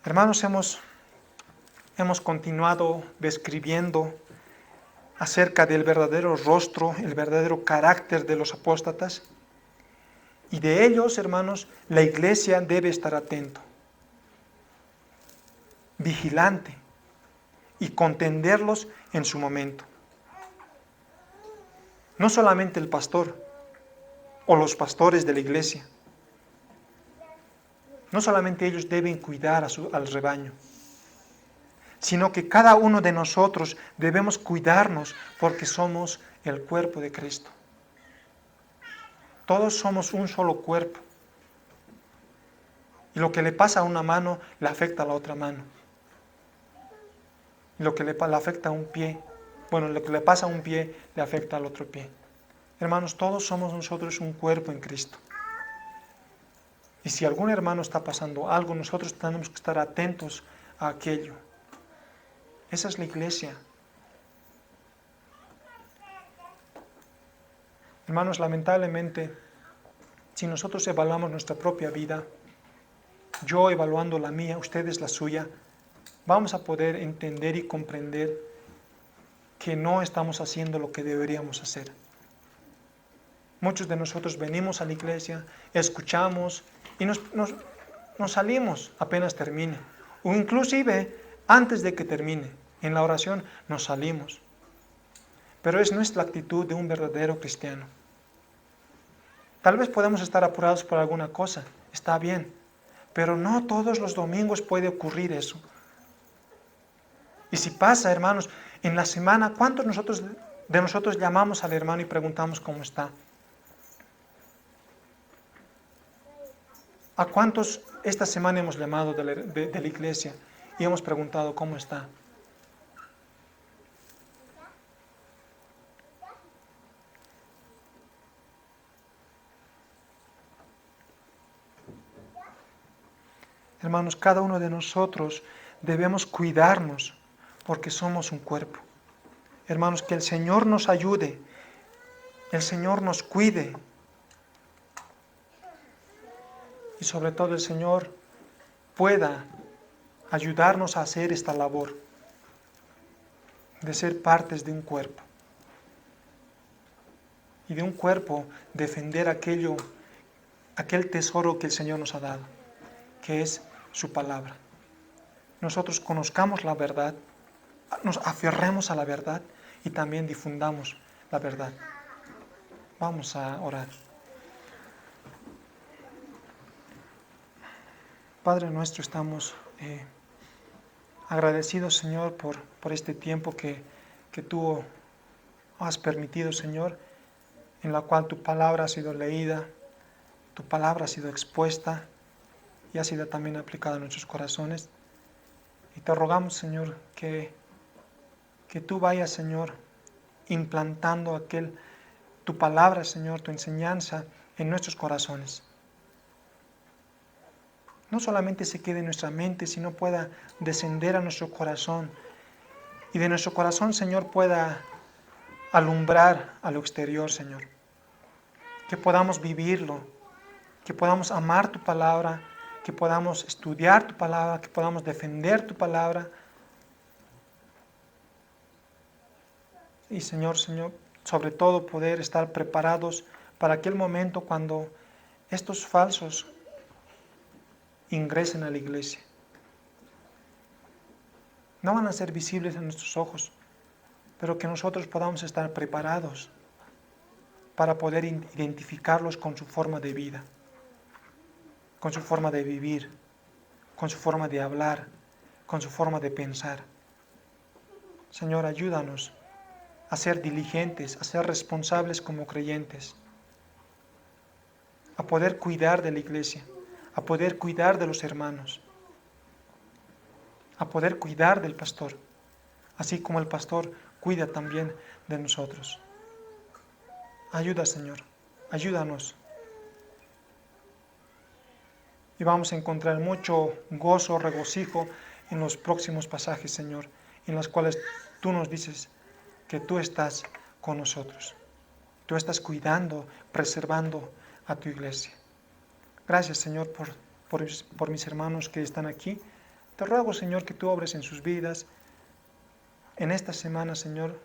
Hermanos, hemos continuado describiendo acerca del verdadero rostro, el verdadero carácter de los apóstatas. Y de ellos, hermanos, la iglesia debe estar atento, vigilante y contenderlos en su momento. No solamente el pastor o los pastores de la iglesia, no solamente ellos deben cuidar al rebaño, sino que cada uno de nosotros debemos cuidarnos porque somos el cuerpo de Cristo. Todos somos un solo cuerpo. Y lo que le pasa a una mano le afecta a la otra mano. Y lo que le afecta a un pie, lo que le pasa a un pie le afecta al otro pie. Hermanos, todos somos nosotros un cuerpo en Cristo. Y si algún hermano está pasando algo, nosotros tenemos que estar atentos a aquello. Esa es la iglesia. Hermanos, lamentablemente, si nosotros evaluamos nuestra propia vida, yo evaluando la mía, ustedes la suya, vamos a poder entender y comprender que no estamos haciendo lo que deberíamos hacer. Muchos de nosotros venimos a la iglesia, escuchamos y nos salimos apenas termine. O inclusive antes de que termine. En la oración nos salimos. Pero es nuestra actitud de un verdadero cristiano. Tal vez podemos estar apurados por alguna cosa, está bien, pero no todos los domingos puede ocurrir eso. Y si pasa, hermanos, en la semana, ¿cuántos de nosotros llamamos al hermano y preguntamos cómo está? ¿A cuántos esta semana hemos llamado de la iglesia y hemos preguntado cómo está? Hermanos, cada uno de nosotros debemos cuidarnos porque somos un cuerpo. Hermanos, que el Señor nos ayude, el Señor nos cuide y sobre todo el Señor pueda ayudarnos a hacer esta labor de ser partes de un cuerpo. y de un cuerpo defender aquel tesoro que el Señor nos ha dado, que es su palabra. Nosotros conozcamos la verdad, nos aferremos a la verdad y también difundamos la verdad. Vamos a orar. Padre nuestro, estamos agradecidos, Señor, por este tiempo que tú has permitido, Señor, en la cual tu palabra ha sido leída, tu palabra ha sido expuesta y ha sido también aplicada en nuestros corazones. Y te rogamos, Señor, que tú vayas, Señor, implantando tu palabra, Señor, tu enseñanza en nuestros corazones. No solamente se quede en nuestra mente, sino pueda descender a nuestro corazón. Y de nuestro corazón, Señor, pueda alumbrar a lo exterior, Señor. Que podamos vivirlo, que podamos amar tu palabra, que podamos estudiar tu palabra, que podamos defender tu palabra. Y Señor, sobre todo poder estar preparados para aquel momento cuando estos falsos ingresen a la iglesia. No van a ser visibles en nuestros ojos, pero que nosotros podamos estar preparados para poder identificarlos con su forma de vida, con su forma de vivir, con su forma de hablar, con su forma de pensar. Señor, ayúdanos a ser diligentes, a ser responsables como creyentes, a poder cuidar de la iglesia, a poder cuidar de los hermanos, a poder cuidar del pastor, así como el pastor cuida también de nosotros. Ayuda, Señor, ayúdanos. Y vamos a encontrar mucho gozo, regocijo en los próximos pasajes, Señor, en los cuales tú nos dices que tú estás con nosotros. Tú estás cuidando, preservando a tu iglesia. Gracias, Señor, por mis hermanos que están aquí. Te ruego, Señor, que tú obres en sus vidas. En esta semana, Señor,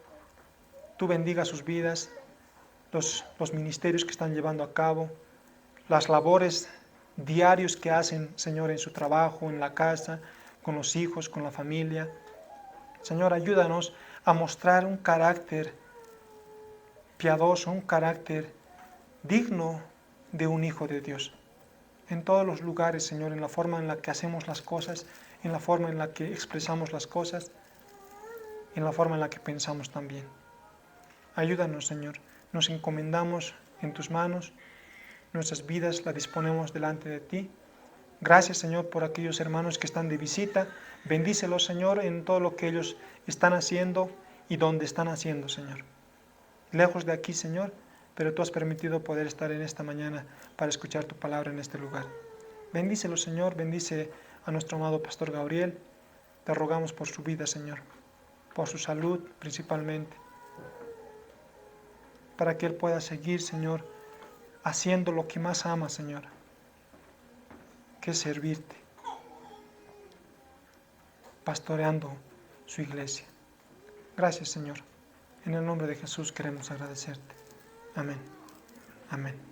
tú bendiga sus vidas, los ministerios que están llevando a cabo, las labores diarios que hacen, Señor, en su trabajo, en la casa, con los hijos, con la familia. Señor, ayúdanos a mostrar un carácter piadoso, un carácter digno de un hijo de Dios. En todos los lugares, Señor, en la forma en la que hacemos las cosas, en la forma en la que expresamos las cosas, en la forma en la que pensamos también. Ayúdanos, Señor. Nos encomendamos en tus manos. Nuestras vidas las disponemos delante de ti. Gracias, Señor, por aquellos hermanos que están de visita. Bendícelos, Señor, en todo lo que ellos están haciendo y donde están haciendo, Señor. Lejos de aquí, Señor, pero tú has permitido poder estar en esta mañana para escuchar tu palabra en este lugar. Bendícelos, Señor, bendice a nuestro amado Pastor Gabriel. Te rogamos por su vida, Señor, por su salud principalmente, para que él pueda seguir, Señor, haciendo lo que más ama, Señor, que es servirte, pastoreando su iglesia. Gracias, Señor. En el nombre de Jesús queremos agradecerte. Amén. Amén.